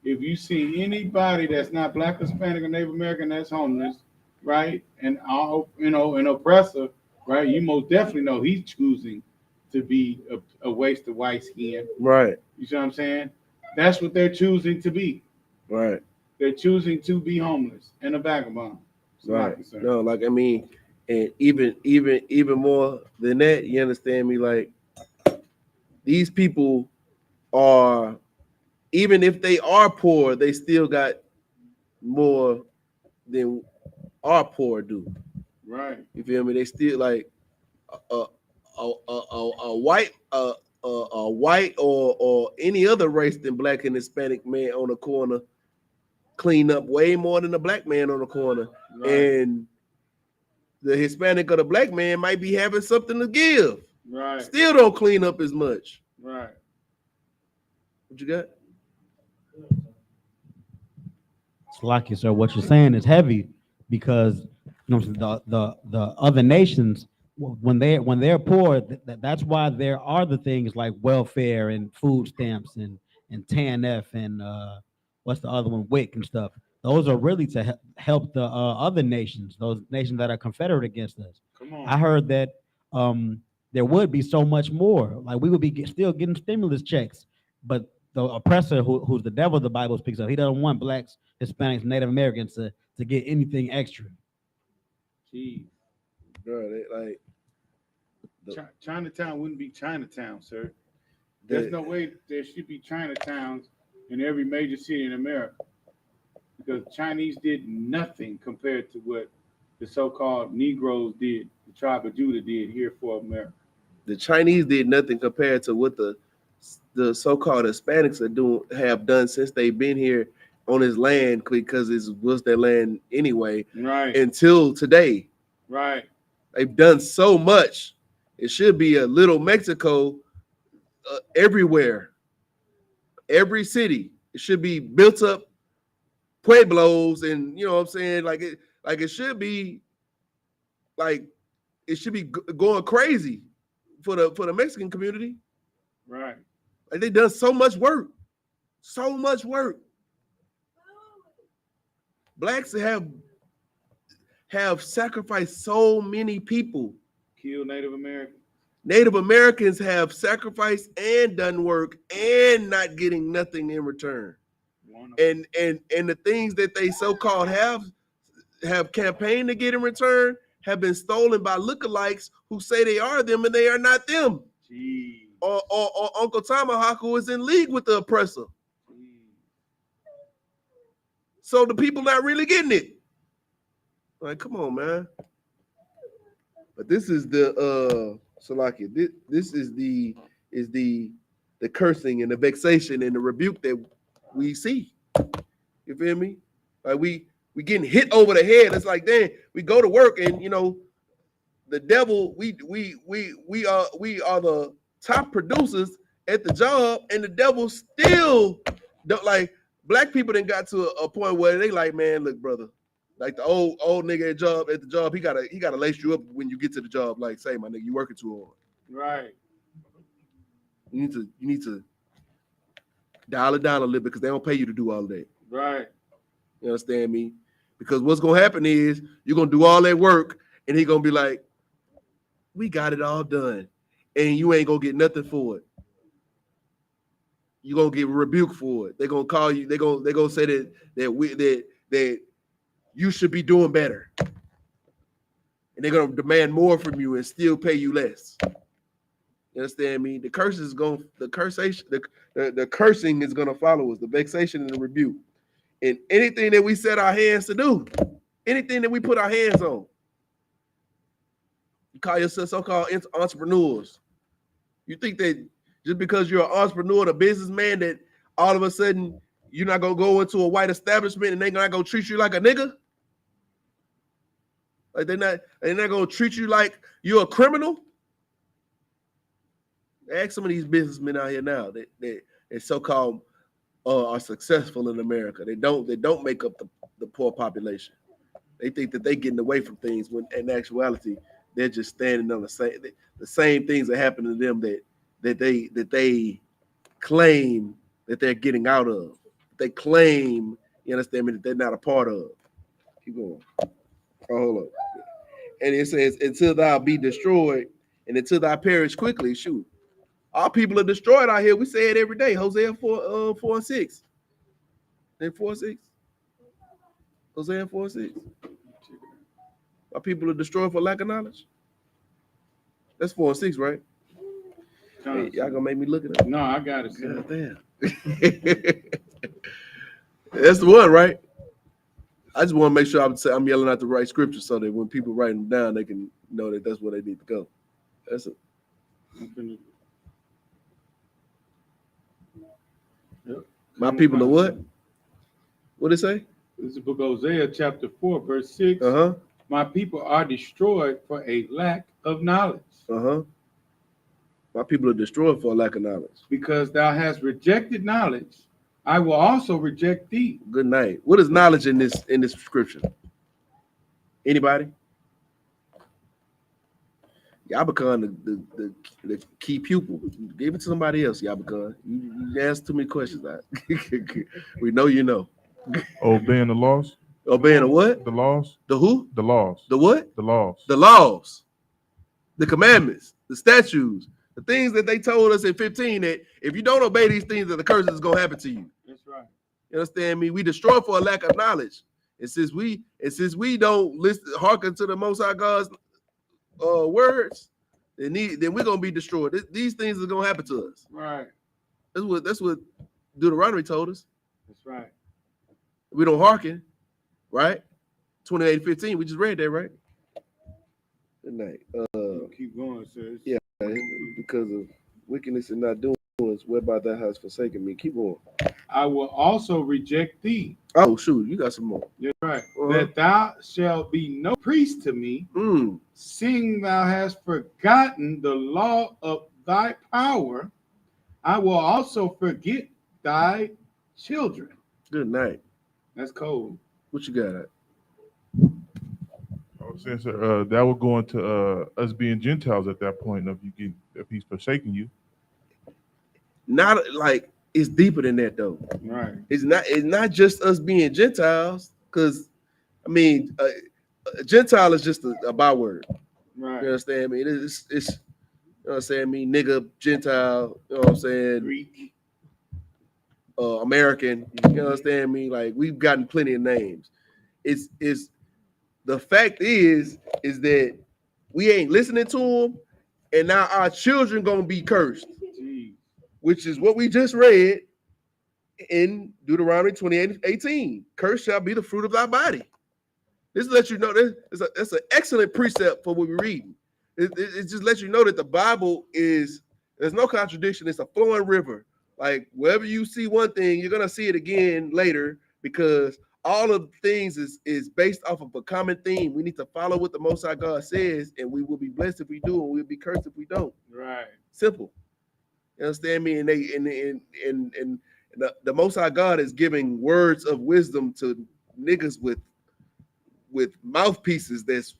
if you see anybody that's not black, Hispanic, or Native American that's homeless, right, and an oppressor, right, you most definitely know he's choosing to be a waste of white skin. Right. You see what I'm saying? That's what they're choosing to be. Right. They're choosing to be homeless and a vagabond. Right. No, like I mean, and even more than that, you understand me? Like these people are, even if they are poor, they still got more than our poor do. Right. You feel me? They still like a white or any other race than black and Hispanic man on the corner clean up way more than the black man on the corner. Right. And the Hispanic or the black man might be having something to give. Right. Still don't clean up as much. Right. What you got? Salakia, sir, what you're saying is heavy because you know the other nations when they're poor, that's why there are the things like welfare and food stamps and TANF and what's the other one, WIC and stuff. Those are really to help the other nations, those nations that are confederate against us. Come on. I heard that there would be so much more, like we would be still getting stimulus checks, but the oppressor who's the devil the Bible speaks of, he doesn't want blacks, Hispanics, Native Americans to get anything extra. Jeez. Bro, they, like Chinatown wouldn't be Chinatown, sir. There's no way there should be Chinatowns in every major city in America because Chinese did nothing compared to what the so-called Negroes did, the tribe of Judah did here for America. the Chinese did nothing compared to what the so-called Hispanics have done since they've been here on his land because it was their land anyway. Right. Until today. Right. They've done so much. It should be a little Mexico everywhere. Every city. It should be built up pueblos and you know what I'm saying? Like it should be like it should be going crazy for the Mexican community. Right. Like they done so much work. So much work. Blacks have sacrificed so many people. Kill Native Americans. Native Americans have sacrificed and done work and not getting nothing in return. And the things that they so-called have campaigned to get in return have been stolen by lookalikes who say they are them and they are not them. Jeez. Or Uncle Tomahawk who is in league with the oppressor. Jeez. So the people not really getting it. Like, come on, man. But this is the Salakia. This is the cursing and the vexation and the rebuke that we see. You feel me? Like we getting hit over the head. It's like, then we go to work and you know the devil. We are the top producers at the job, and the devil still don't like. Black people then got to a point where they like, man, look, brother, like the old nigga at the job, he gotta lace you up when you get to the job. Like, say, my nigga, you working too hard. Right. You need to dial it down a little bit because they don't pay you to do all that. Right. You understand me? Because what's gonna happen is you're gonna do all that work, and he gonna be like, we got it all done, and you ain't gonna get nothing for it. You're gonna get rebuked for it. They're gonna call you, they're gonna say that you should be doing better. And they're gonna demand more from you and still pay you less. You understand me? The cursing is gonna follow us, the vexation and the rebuke. And anything that we set our hands to do, anything that we put our hands on. You call yourself so-called entrepreneurs. You think that just because you're an entrepreneur, a businessman, that all of a sudden you're not gonna go into a white establishment and they're not gonna treat you like a nigga? Like they're not gonna treat you like you're a criminal? Ask some of these businessmen out here now that so-called are successful in America. They don't make up the poor population. They think that they're getting away from things when in actuality they're just standing on the same things that happen to them that they claim that they're getting out of. They claim, you understand me, that they're not a part of. Keep going. Oh, hold up. And it says, until thou be destroyed and until thou perish quickly. Shoot. Our people are destroyed out here. We say it every day. Hosea 4:6. And 4:6. Hosea 4:6. Our people are destroyed for lack of knowledge. That's 4:6, right? Hey, y'all gonna make me look at it? No, I got it. God damn. That's the one, right? I just want to make sure I'm yelling out the right scripture so that when people write them down, they can know that that's where they need to go. That's it. My people are what? What it say? This is the book of Hosea, chapter 4, verse 6. Uh-huh. My people are destroyed for a lack of knowledge. Uh-huh. My people are destroyed for a lack of knowledge. Because thou hast rejected knowledge, I will also reject thee. Good night. What is knowledge in this scripture? Anybody? YAHANNA, the key pupil. Give it to somebody else, YAHANNA. You ask too many questions. We know you know. Obeying the laws. Obeying the what? The laws. The who? The laws. The what? The laws. The laws. The commandments. The statutes. The things that they told us in 15 that if you don't obey these things, that the curses is gonna happen to you. That's right. You understand me? We destroy for a lack of knowledge. And since we don't hearken to the Most High God's words, then we're gonna be destroyed. These things are gonna happen to us. Right. That's what Deuteronomy told us. That's right. We don't hearken, right? 28:15. We just read that, right? Good night. Keep going, sis. Yeah, because of wickedness and not doing whereby thou hast forsaken me. Keep going. I will also reject thee. Oh shoot, you got some more. You're right. Uh-huh. That thou shalt be no priest to me, Mm. seeing thou hast forgotten the law of thy power. I will also forget thy children. Good night. That's cold. What you got? I was saying, sir, that would go into us being Gentiles at that point. If he's forsaken you, Not like it's deeper than that though. Right. It's not just us being Gentiles, because I mean, a Gentile is just a byword. Right. You understand? I mean, it's you know what I'm saying? I mean, nigga, Gentile. You know what I'm saying? Greek. American. You understand me? Like we've gotten plenty of names. It's the fact is that we ain't listening to them, and now our children gonna be cursed, Jeez. which is what we just read in Deuteronomy 28:18. Curse shall be the fruit of thy body. This lets you know that's an excellent precept for what we're reading. It just lets you know that the Bible there's no contradiction. It's a flowing river. Like wherever you see one thing, you're gonna see it again later, because all of things is based off of a common theme. We need to follow what the Most High God says, and we will be blessed if we do, and we'll be cursed if we don't. Right. Simple. You understand me? And the Most High God is giving words of wisdom to niggas with mouthpieces that's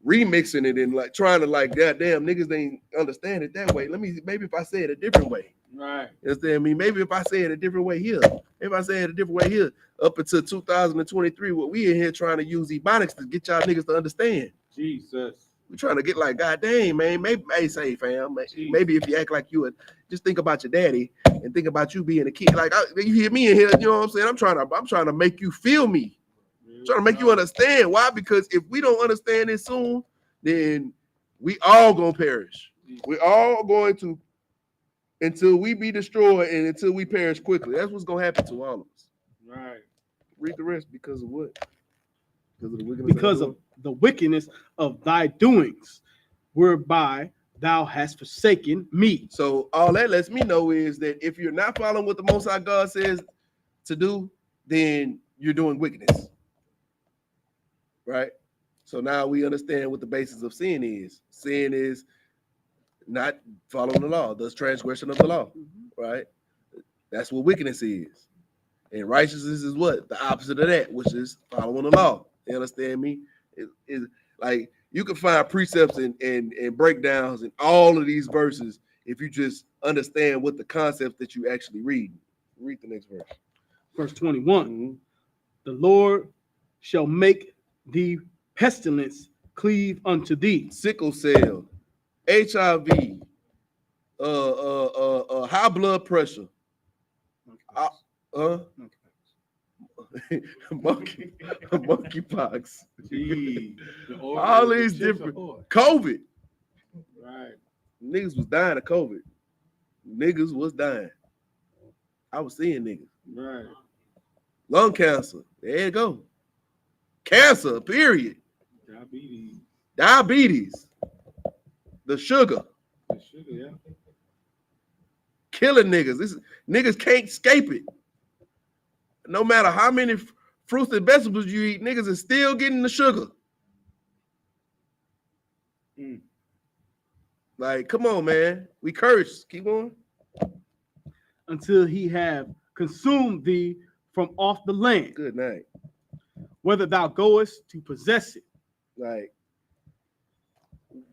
remixing it and like trying to like, God damn, niggas ain't understand it that way. Maybe if I say it a different way. Right. You understand me? Maybe if I say it a different way here. If I say it a different way here, up until 2023, what we in here trying to use ebonics to get y'all niggas to understand. Jesus. We're trying to get like, God dang, man, maybe say, fam, maybe if you act like you would, just think about your daddy and think about you being a kid. Like you hear me in here, you know what I'm saying? I'm trying to make you feel me. I'm trying to make you understand. Why? Because if we don't understand it soon, then we all gonna perish. We're all going to, until we be destroyed and until we perish quickly. That's what's gonna happen to all of us. Right. Read the rest. Because of what? Because of the wickedness. Because of the wickedness of thy doings, whereby thou hast forsaken me. So all that lets me know is that if you're not following what the Most High God says to do, then you're doing wickedness. Right? So now we understand what the basis of sin is. Sin is not following the law, the transgression of the law. Right? That's what wickedness is. And righteousness is what? The opposite of that, which is following the law. You understand me? It's like you can find precepts and breakdowns in all of these verses if you just understand what the concepts that you actually read. Read the next verse. Verse 21. Mhm. The Lord shall make the pestilence cleave unto thee. Sickle cell, HIV, high blood pressure, monkeypox. All these different COVID. Right. Niggas was dying of COVID. Niggas was dying. I was seeing niggas. Right. Lung cancer. There you go. Cancer, period. Diabetes. The sugar. Yeah. Killing niggas. Niggas can't escape it. No matter how many fruits and vegetables you eat, niggas is still getting the sugar. Like, come on, man. We cursed. Keep going. Until he have consumed thee from off the land. Good night. Whether thou goest to possess it. Like,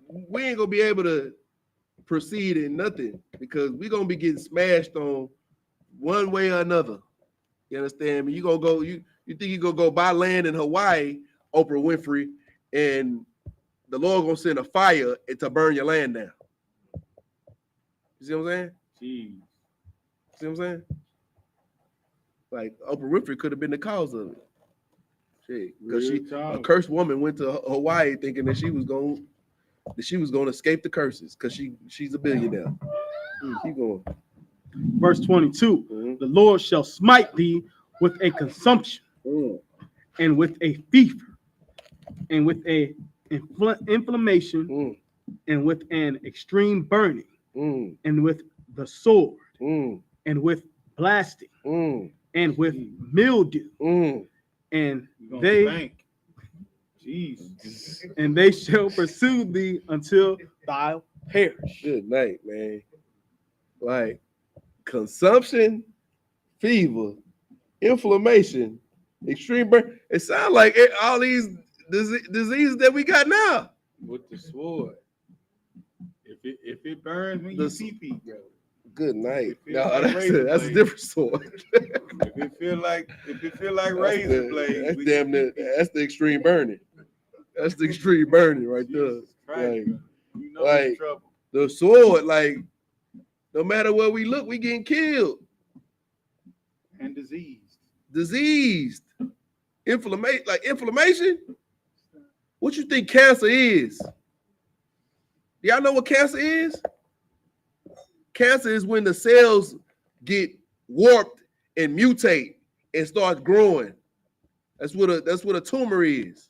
we ain't gonna be able to proceed in nothing because we gonna be getting smashed on one way or another. You understand me? You gonna go, you think you gonna go buy land in Hawaii, Oprah Winfrey, and the Lord gonna send a fire to burn your land down. You see what I'm saying? Jeez. See what I'm saying? Like Oprah Winfrey could have been the cause of it. Shit, because a cursed woman went to Hawaii thinking that she was going to escape the curses because she's a billionaire. Keep going. Verse 22. The Lord shall smite thee with a consumption and with a fever and with a inflammation and with an extreme burning and with the sword and with blasting and with mildew and they shall pursue thee until thou perish. Good night, man. Like consumption, fever, inflammation, extreme burn. It sounds like all these diseases that we got now. With the sword. If it burns me, you pee, bro. Good night. No, that's a different sword. if it feel like razor blades, that's damn near, that's the extreme burning. That's the extreme burning right there. Christ, like the sword, like no matter where we look, we getting killed. And diseased. Inflammation. What you think cancer is? Do y'all know what cancer is? Cancer is when the cells get warped and mutate and start growing. That's what a tumor is.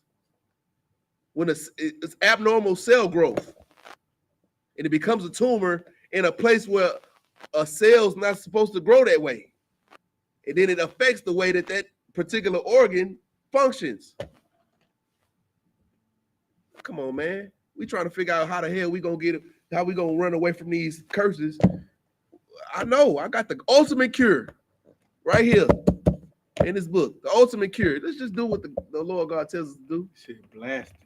When it's abnormal cell growth, and it becomes a tumor in a place where a cell's not supposed to grow that way, and then it affects the way that particular organ functions. Come on, man. We trying to figure out how the hell we gonna get it, how we gonna run away from these curses. I know I got the ultimate cure right here in this book. The ultimate cure. Let's just do what the Lord God tells us to do. Shit, blasting.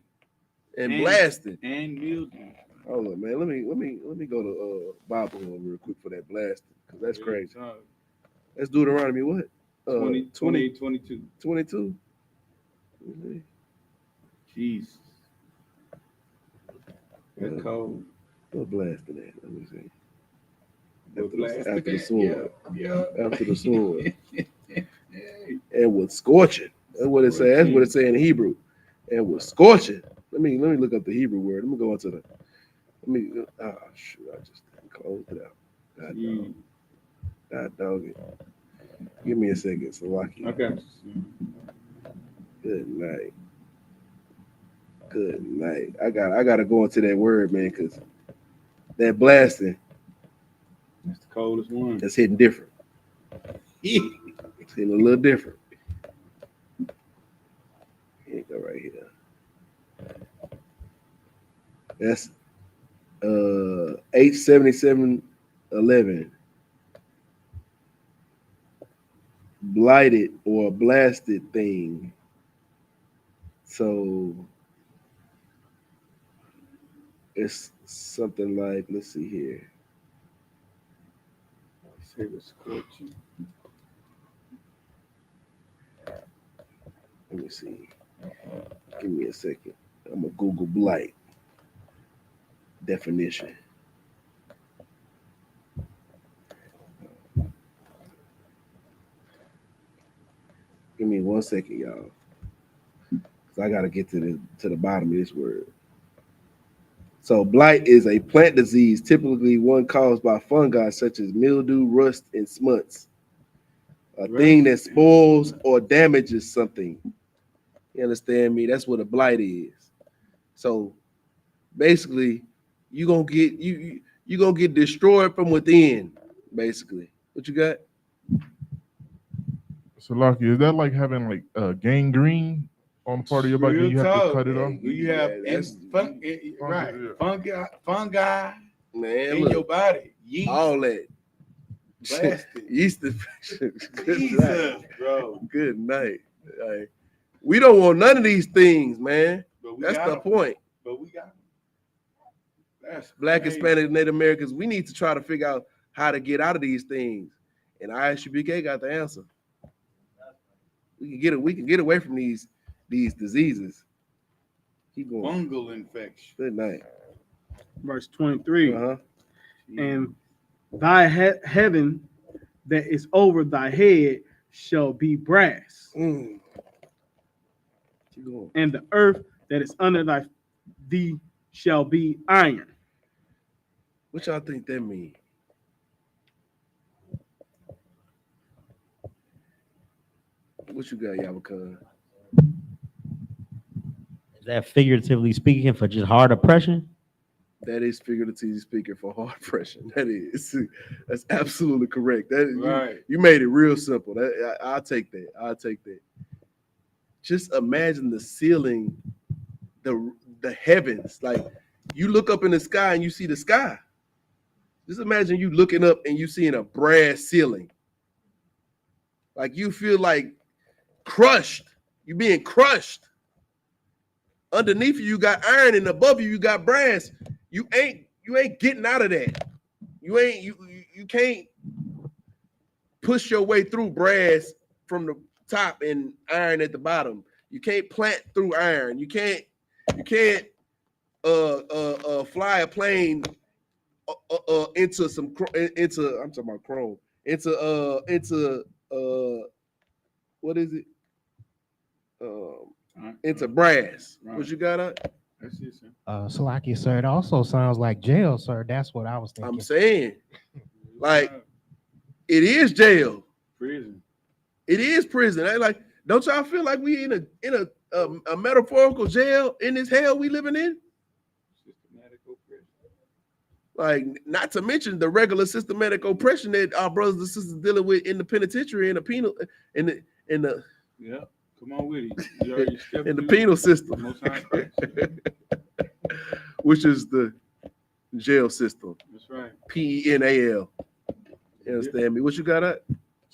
And blasting. And mildew. Hold on, man. Let me go to Bible real quick for that blasting, because that's crazy. That's Deuteronomy what? 22. 22. Jesus. That's cold. What blasting at? Let me see. After the sword. Yeah. After the sword. And with scorching. That's what it says. That's what it says in Hebrew. And with scorching. Let me look up the Hebrew word. Let me go into shoot, I just closed it out. God dog it. Give me a second, Salaki. Okay. Good night. Good night. I gotta go into that word, man, because that blasting. That's the coldest one. That's hitting different. It's hitting a little different. Here you go right here. That's 877:11. Blighted or blasted thing. So it's something like, let's see here. Say the scorching. Let me see. Give me a second. I'm gonna Google blight definition. Give me 1 second, y'all. Cause I gotta get to the bottom of this word. So blight is a plant disease, typically one caused by fungi such as mildew, rust, and smuts. A thing that spoils or damages something. You understand me? That's what a blight is. So basically, you gonna get destroyed from within. Basically, what you got? Salaki, is that like having like gangrene on the part of your body? Real You have to talk, cut it off. man. You have right fungi Man, in look, your body, yeast, all that plastic. yeast infection. Good Jesus, night. bro. Good night. Like, we don't want none of these things, man. But we That's got the 'em. point. But we got 'em. That's Black, crazy. Hispanic, Native Americans, we need to try to figure out how to get out of these things. And I.S.U.P.K got the answer. We can get away from these diseases. Keep going. Fungal infection. Good night. Verse 23. Uh-huh. And thy heaven that is over thy head shall be brass, Keep going. and the earth that is under thee shall be iron. What y'all think that mean? What you got, Yabaka? Is that figuratively speaking for just hard oppression? That is figuratively speaking for hard pressure. That's absolutely correct. That Right. you made it real simple. I'll take that. I'll take that. Just imagine the ceiling, the heavens. Like you look up in the sky and you see the sky. Just imagine you looking up and you seeing a brass ceiling. Like you feel like crushed. You're being crushed. Underneath you got iron, and above you got brass. You ain't getting out of that. You can't push your way through brass from the top and iron at the bottom. You can't plant through iron. You can't fly a plane into I'm talking about chrome into what is it? Into brass. Right. What you got on? That's it, sir. Salaki, sir, it also sounds like jail, sir. That's what I was thinking. I'm saying, like, it is jail. Prison. It is prison. Like, don't y'all feel like we in a metaphorical jail in this hell we living in? Systematic oppression. Like, not to mention the regular systematic oppression that our brothers and sisters dealing with in the penitentiary and the penal in the Yeah. Come on with it. You already stepped in the through penal system, Most High Christ. which is the jail system. That's right. PENAL. You understand me? What you got at?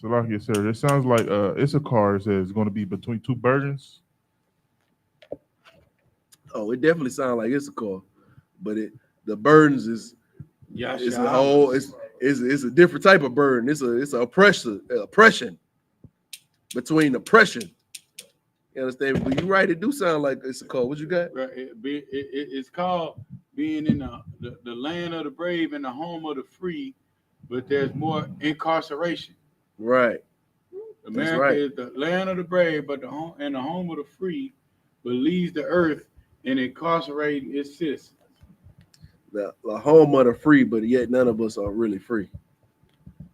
Salaki, sir, it sounds like Issachar says it's going to be between two burdens. Oh, it definitely sounds like Isupk, but the burdens is Yeah, it's a whole it's a different type of burden. It's a oppression between oppression. You understand? But you right, it do sound like Isupk. What you got? Right. It's called being in the land of the brave and the home of the free, but there's more incarceration. Right. America right. is the land of the brave, but the home of the free, but leaves the earth and incarcerating its citizens. The home of the free, but yet none of us are really free.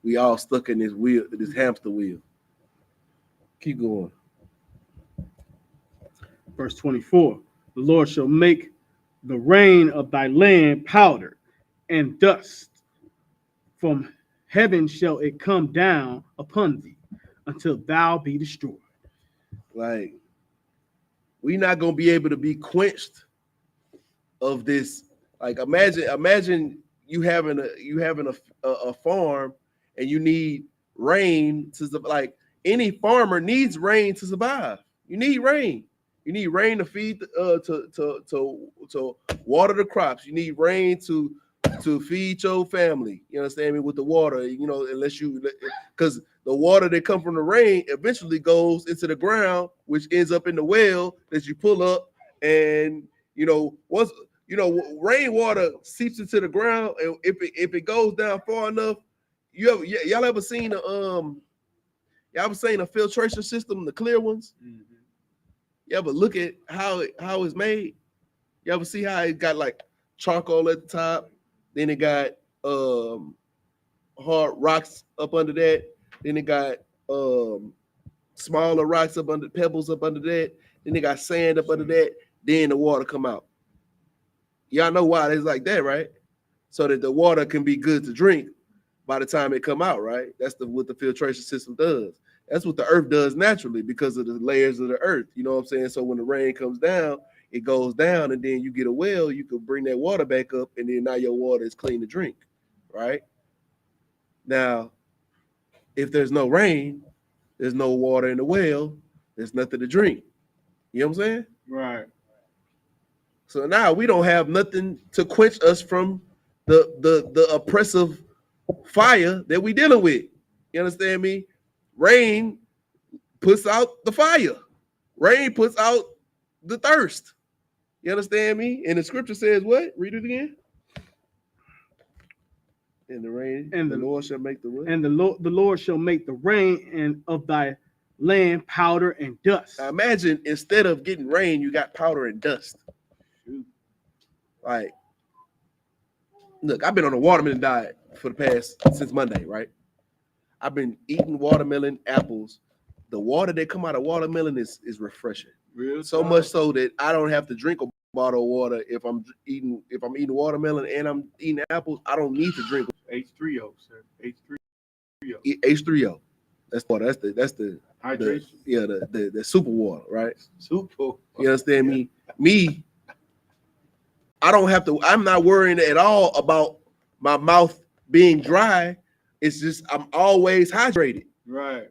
We all stuck in this wheel, this hamster wheel. Keep going. Verse 24. The Lord shall make the rain of thy land powder and dust. From heaven shall it come down upon thee until thou be destroyed. Like, we're not gonna be able to be quenched of this. Like, imagine you having a farm and you need rain to, like, any farmer needs rain to survive. You need rain. You need rain to feed to water the crops. You need rain to to feed your family. You understand me? With the water, you know, because the water that come from the rain eventually goes into the ground, which ends up in the well that you pull up, and you know, once you know rainwater seeps into the ground, and if it goes down far enough, y'all ever seen y'all ever seen a filtration system, the clear ones? Mhm. You ever look at how it's made? You ever see how it got like charcoal at the top, then it got hard rocks up under that, then it got smaller rocks up under, pebbles up under that, then it got sand up under that, then the water come out. Y'all know why it's like that, right? So that the water can be good to drink by the time it come out, right? That's what the filtration system does. That's what the earth does naturally because of the layers of the earth. You know what I'm saying? So when the rain comes down, it goes down, and then you get a well, you can bring that water back up, and then now your water is clean to drink, right? Now, if there's no rain, there's no water in the well, there's nothing to drink. You know what I'm saying? Right. So now we don't have nothing to quench us from the oppressive fire that we dealing with. You understand me? Rain puts out the fire. Rain puts out the thirst. You understand me? And the scripture says what? Read it again. And the rain, And the the- Lord shall make the what? And the Lord shall make the rain and of thy land powder and dust. Now imagine instead of getting rain, you got powder and dust. Like, look, I've been on a watermelon diet for the past since Monday, right? I've been eating watermelon, apples. The water that come out of watermelon is refreshing. Real So talk. much so that I don't have to drink a bottle of water if I'm eating watermelon and I'm eating apples. I don't need to drink H3O, sir. H3O. H3O. That's water. That's the Hydration. the super water, right? Super. You understand me? Me, I don't have to. I'm not worrying at all about my mouth being dry. It's just I'm always hydrated. Right.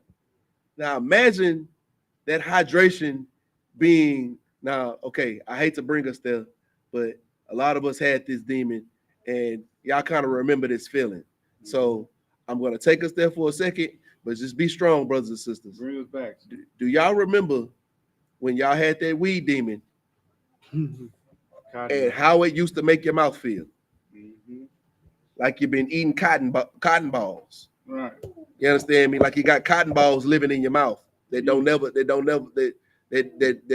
Now imagine that hydration being now. Okay, I hate to bring us there, but a lot of us had this demon, and y'all kind of remember this feeling. So I'm gonna take us there for a second, but just be strong, brothers and sisters. Bring us back. Do y'all remember when y'all had that weed demon and how it used to make your mouth feel? Mm-hmm. Like you've been eating cotton balls. Right. You understand me? Like you got cotton balls living in your mouth that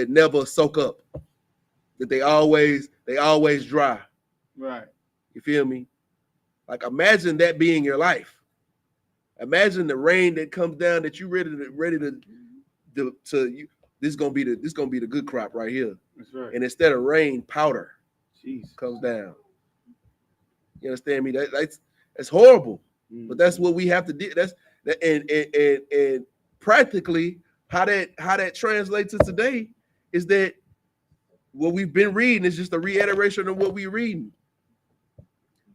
never soak up. That they always dry. Right. You feel me? Like imagine that being your life. Imagine the rain that comes down that you ready to you. This is gonna be the good crop right here. That's right. And instead of rain, powder Jeez. comes down. You understand me? That's horrible. But that's what we have to do. And practically how that translates to today is that what we've been reading is just a reiteration of what we're reading.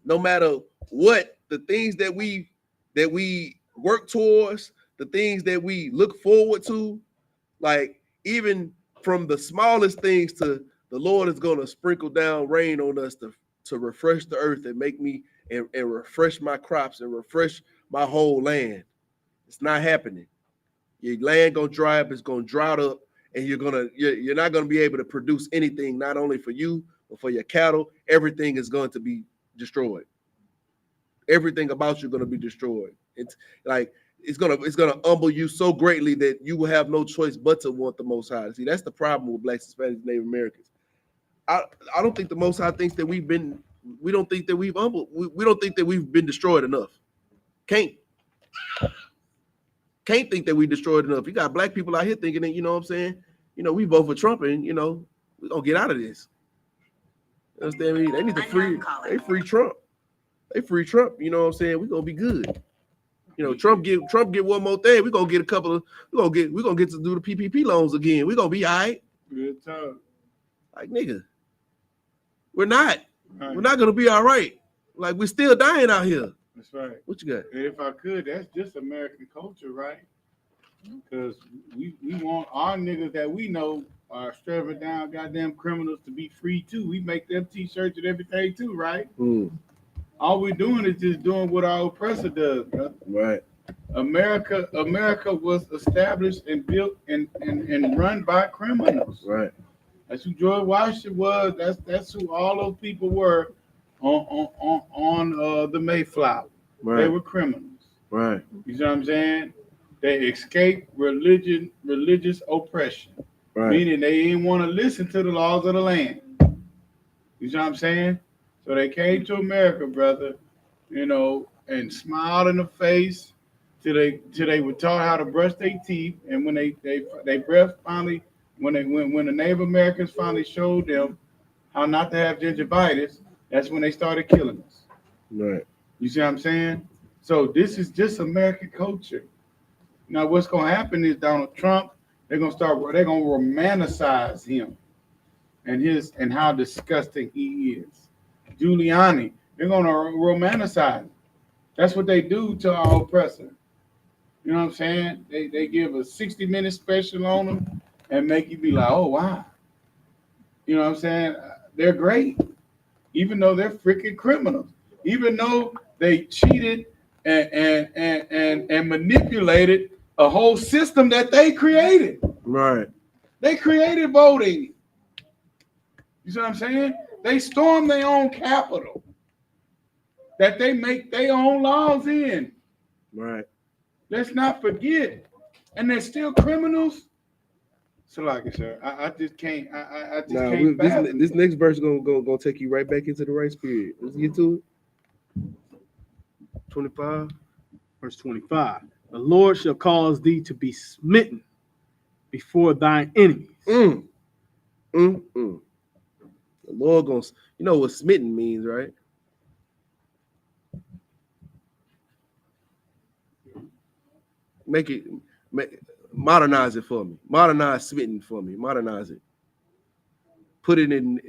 No matter what, the things that we work towards, the things that we look forward to, like even from the smallest things to the Lord is going to sprinkle down rain on us to refresh the earth and make me and refresh my crops and refresh my whole land. It's not happening. Your land gonna dry up, it's gonna drought up, and you're not gonna be able to produce anything, not only for you, but for your cattle. Everything is going to be destroyed. Everything about you is gonna be destroyed. It's like it's gonna humble you so greatly that you will have no choice but to want the Most High. See, that's the problem with Blacks, Hispanics, Native Americans. I don't think the Most High thinks that we don't think that we've humbled. We don't think that we've been destroyed enough. Can't think that we destroyed enough. You got black people out here thinking that, you know what I'm saying? You know, we vote for Trump and, you know, we're going to get out of this. You understand me? They need to free Trump. They free Trump. You know what I'm saying? We're going to be good. You know, Trump get one more thing. We're going to get we're going to get to do the PPP loans again. We're going to be all right. Good talk. Like, nigga, we're not. Right. We're not going to be all right. Like, we're still dying out here. That's right. What you got? And if I could, that's just American culture, right? Because we want our niggas that we know are strapping down goddamn criminals to be free too. We make them t-shirts and everything too, right? All we're doing is just doing what our oppressor does, brother. Right. America was established and built and run by criminals. Right. That's who George Washington was. That's who all those people were on the Mayflower. Right. They were criminals. Right. You see what I'm saying? They escaped religious oppression, Right. meaning they didn't want to listen to the laws of the land. You see what I'm saying? So they came to America, brother, you know, and smiled in the face till they were taught how to brush their teeth. And when they breath finally, when the Native Americans finally showed them how not to have gingivitis, that's when they started killing us. Right. You see what I'm saying? So this is just American culture. Now what's gonna happen is Donald Trump, they're gonna romanticize him and how disgusting he is. Giuliani, they're gonna romanticize him. That's what they do to our oppressor. You know what I'm saying? They give a 60-minute special on them and make you be like, oh wow. You know what I'm saying? They're great, even though they're freaking criminals. Even though they cheated and manipulated a whole system that they created. Right. They created voting. You see what I'm saying? They stormed their own capital that they make their own laws in. Right. Let's not forget. And they're still criminals. So like I said, I just can't. I just can't fathom. This next verse gonna take you right back into the right spirit. Let's get to it. 25. Verse 25. The Lord shall cause thee to be smitten before thine enemies. The Lord gonna, you know what smitten means, right? Modernize it for me. Modernize smitten for me. Modernize it. Put it in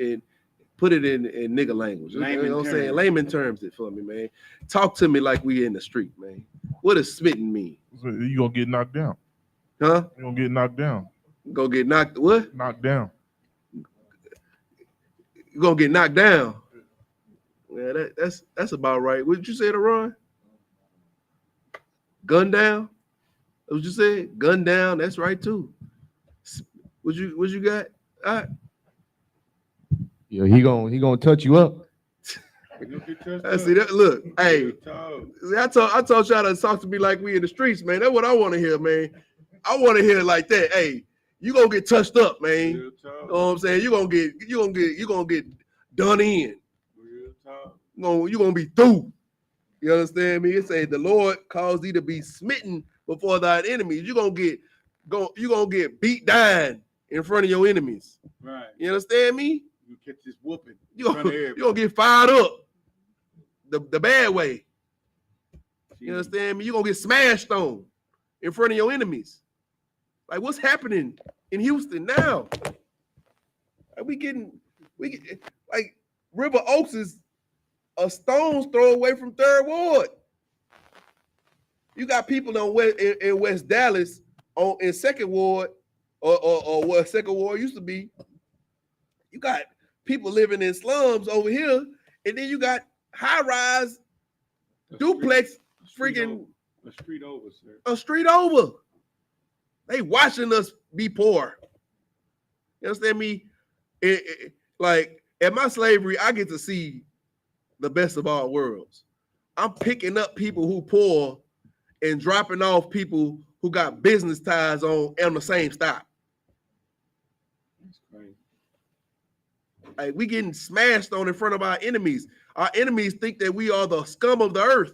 nigga language. You know what I'm saying? Layman terms it for me, man. Talk to me like we in the street, man. What does smitten mean? So you gonna get knocked down. Huh? You gonna get knocked down. Go get knocked what? Knocked down. You gonna get knocked down. Yeah, that's about right. What did you say to Ron? Gun down? What you said? Gun down, that's right too. What you got? All right. Yeah, he gonna touch you up. I see that. Look, hey, see, I told y'all to talk to me like we in the streets, man. That's what I want to hear, man. I want to hear it like that. Hey, you gonna get touched up, man. You know what I'm saying? You gonna get done in. You gonna be through. You understand me? It say the Lord caused thee to be smitten before thine enemies. You gonna get beat down in front of your enemies. Right. You understand me? You catch this whooping. You gonna get fired up the bad way. You understand me? You're gonna get smashed on in front of your enemies. Like what's happening in Houston now? Like we get like River Oaks is a stone's throw away from Third Ward. You got people in West Dallas in Second Ward or what Second Ward used to be. You got people living in slums over here, and then you got high-rise duplex freaking a street over, sir. A street over. They watching us be poor. You understand me? Like at my slavery, I get to see the best of all worlds. I'm picking up people who poor and dropping off people who got business ties on the same stop. That's crazy. Like we getting smashed on in front of our enemies. Our enemies think that we are the scum of the earth.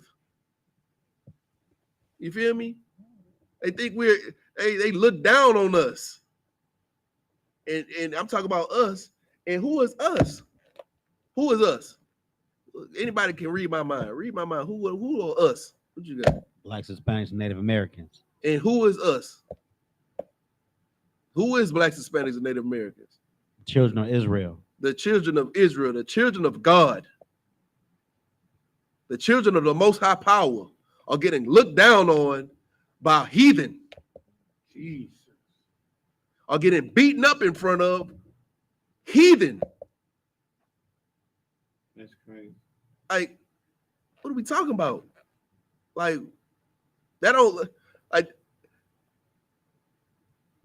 You feel me? They think they look down on us. And I'm talking about us. And who is us? Who is us? Anybody can read my mind. Read my mind. Who are us? What you got? Blacks, Hispanics, and Native Americans. And who is us? Who is Blacks, Hispanics, and Native Americans? Children of Israel. The children of Israel, the children of God, the children of the Most High Power are getting looked down on by heathen. Jesus. Are getting beaten up in front of heathen. That's crazy. Like, What are we talking about? Like, that don't, like,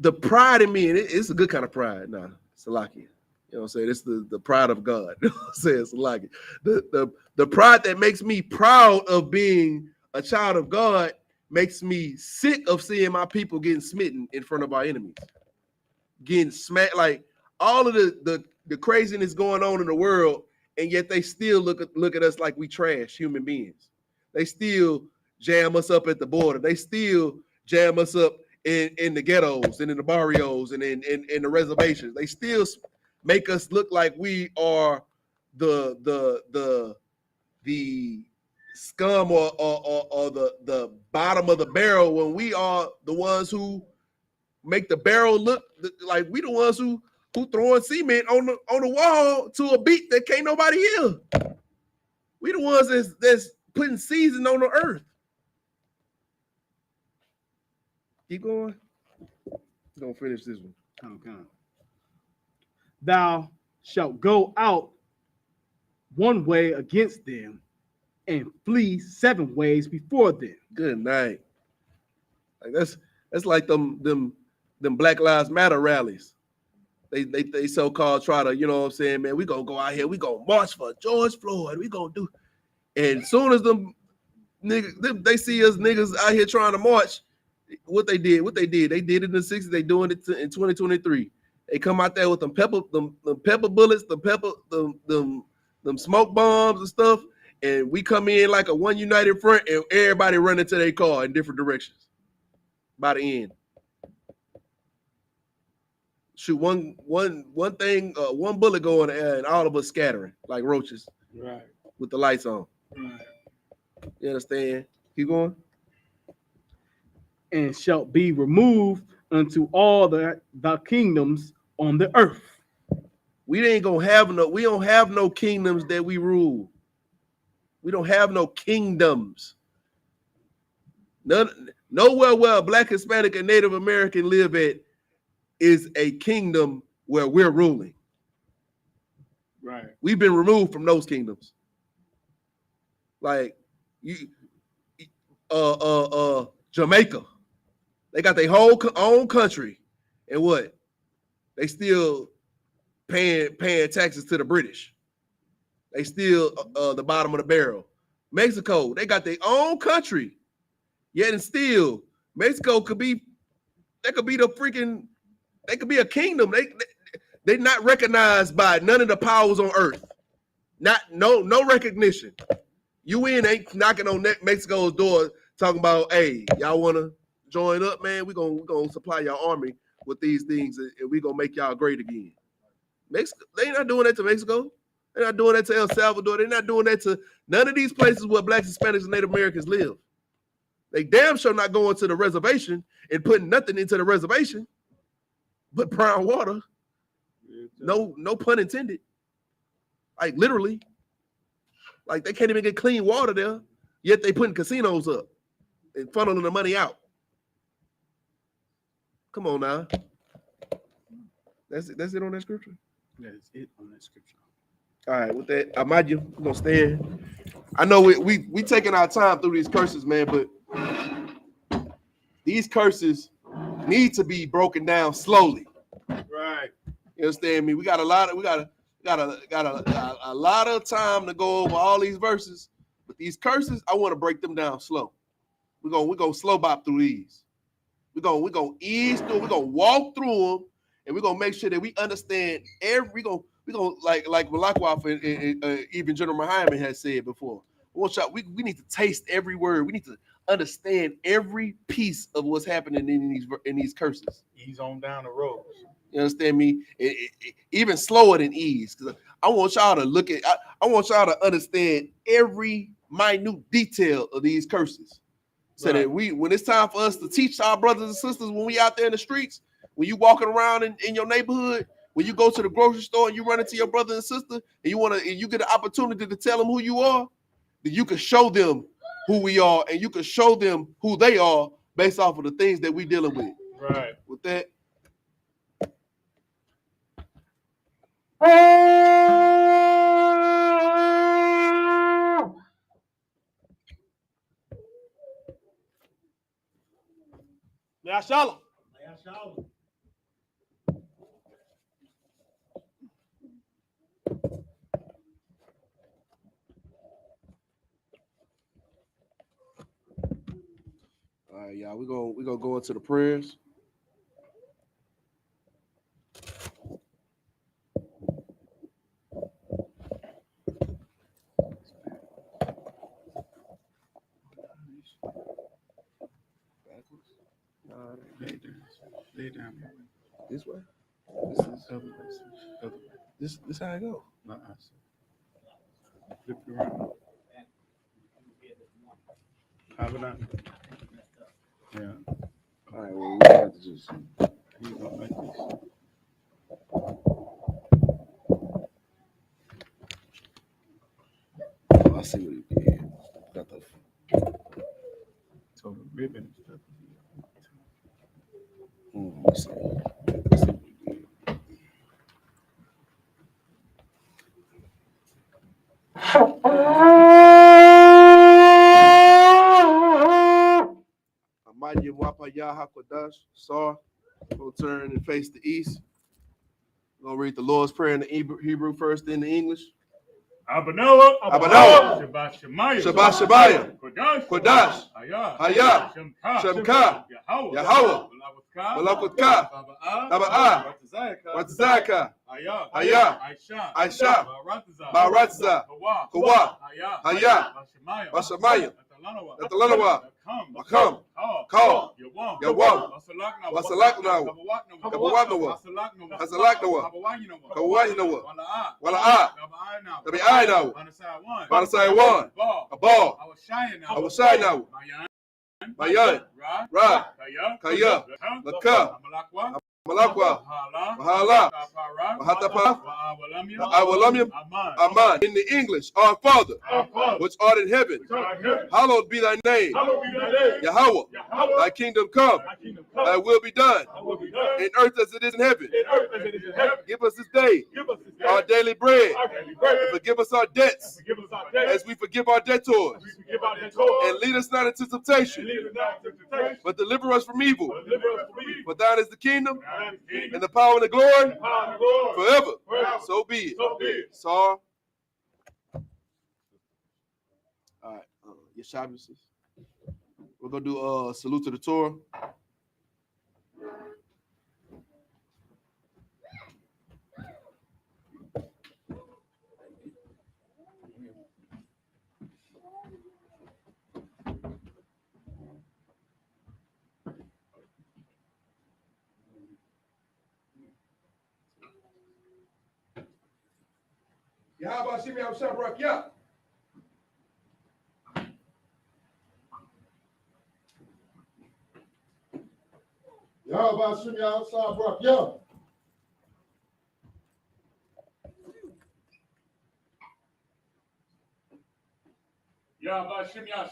the pride in me, and it's a good kind of pride. Nah, Salakia. You know what I'm saying? It's the pride of God. You know what I'm saying? Salakia. The pride that makes me proud of being a child of God makes me sick of seeing my people getting smitten in front of our enemies. Getting smacked, like all of the craziness going on in the world, and yet they still look at us like we trash human beings. They still jam us up at the border. They still jam us up in the ghettos and in the barrios and in the reservations. They still make us look like we are the scum or the bottom of the barrel, when we are the ones who make the barrel look like we the ones who throwing cement on the wall to a beat that can't nobody hear. We the ones that's putting season on the earth. Keep going. We're gonna finish this one. Come. Thou shalt go out one way against them and flee 7 ways before them. Good night. Like that's like them Black Lives Matter rallies. They so-called try to, you know what I'm saying, man, we gonna go out here, we gonna march for George Floyd, we gonna do. And soon as them niggas, they see us niggas out here trying to march, what they did it in the 60s, they doing it in 2023. They come out there with them pepper bullets, them smoke bombs and stuff, and we come in like a one united front, and everybody running to their car in different directions. By the end, shoot one thing, one bullet go in the air, and all of us scattering like roaches, Right. with the lights on. Right. You understand? Keep going. And shalt be removed unto all the kingdoms on the earth. We ain't gonna have we don't have no kingdoms that we rule. We don't have no kingdoms. Nowhere where a Black, Hispanic, and Native American live at is a kingdom where we're ruling. Right. We've been removed from those kingdoms. Like Jamaica, they got their whole own country, and what? They still paying taxes to the British. They still the bottom of the barrel. Mexico, they got their own country, yet and still Mexico could be a kingdom. They're not recognized by none of the powers on earth. No recognition. UN ain't knocking on Mexico's door talking about, hey, y'all want to join up, man? We're gonna supply your army with these things, and we're gonna make y'all great again. Mexico, they're not doing that to Mexico. They're not doing that to El Salvador. They're not doing that to none of these places where Blacks, Hispanics, and Native Americans live. They damn sure not going to the reservation and putting nothing into the reservation but brown water. No pun intended. Like literally. Like they can't even get clean water there, yet they putting casinos up and funneling the money out. Come on now. That's it on that scripture? That's it on that scripture. All right, with that, Amaju, we're gonna stand. I know we taking our time through these curses, man, but these curses need to be broken down slowly. Right. You understand me? We got a lot of time to go over all these verses, but these curses, I want to break them down slow. We're gonna slow bop through these. We're gonna ease through. We're gonna walk through them, and we're gonna make sure that we understand every. We're gonna like Malakwaf and even General Muhammad has said before. We need to taste every word. We need to understand every piece of what's happening in these curses. Ease on down the road. You understand me? Even slower than ease, because I want y'all to look at. I want y'all to understand every minute detail of these curses, so that when it's time for us to teach our brothers and sisters, when we out there in the streets, when you walking around in your neighborhood, when you go to the grocery store and you run into your brother and sister, and you get an opportunity to tell them who you are, then you can show them who we are, and you can show them who they are based off of the things that we dealing with. Right. With that. SHALAM. All right, y'all. We're gonna go into the prayers. Lay down. This way. This how I go. Flip it around. How about that? Yeah. All right. Well, we have to just. You go like this. Oh, I see what he did. Got the. So the ribbon and stuff. Let's see. Let's see what he did. Almighty Wapa Yahakodash, Sar, we'll turn and face the east. We're going to read the Lord's Prayer in the Hebrew first, then the English. Abanawa. Shabbat Shemayim. Shabbat Shemayim. Kodash. Hayah. Shemka. Yahweh. Malakutka. Taba'ah. Watzaka. Hayah. I.S.U.P.K. Baratza. Kawa. Hayah. Bashamayim. Natalanawa. Makam. Call. Yawam. Wasalaknawa. Kabawanawa. Hasalaknawa. Kawayinawa. Wala'ah. Tabi'aynawa. Manasai one. Abal. Awashaynawa. Mayan. Ra. Kaya. Laka. Malakwa. Mahala. Mahatapa. Awalamyam. Aman. In the English, our Father, which art in heaven, hallowed be thy name. Yahweh, thy kingdom come, thy will be done, in earth as it is in heaven. Give us this day our daily bread, and forgive us our debts, as we forgive our debtors. And lead us not into temptation, but deliver us from evil. For thine is the kingdom, and the power and the glory, forever. So be it. Sar. All right, your Shabbos. We're gonna do salute to the Torah. YAHANNA.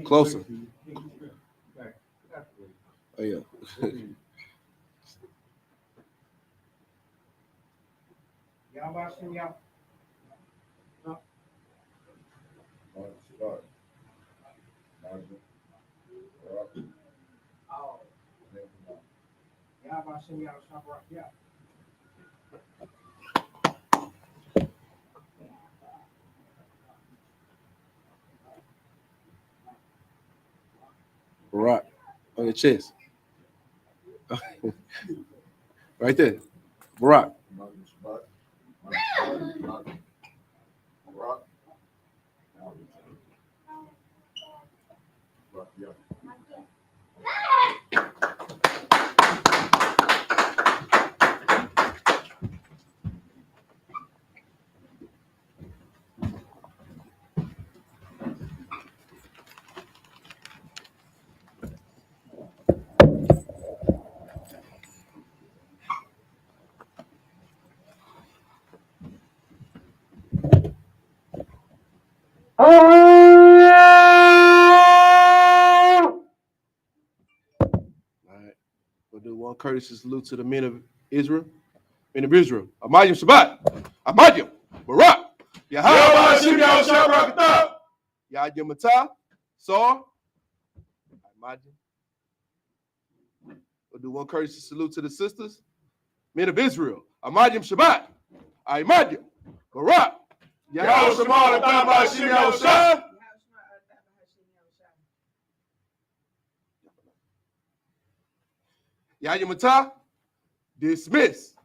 Closer. Oh yeah. Right on your chest. Right there. Barack. courtesy salute to the men of Israel. Men of Israel. Amayim Shabbat. Amayim. Barak. Yahweh Shabbat. Yahya Matah. Saw. Imagine. We'll do one courtesy salute to the sisters. Men of Israel. Amayim Shabbat. Imagine. Barak. Yahweh Shabbat. Yahya Matah. Dismiss.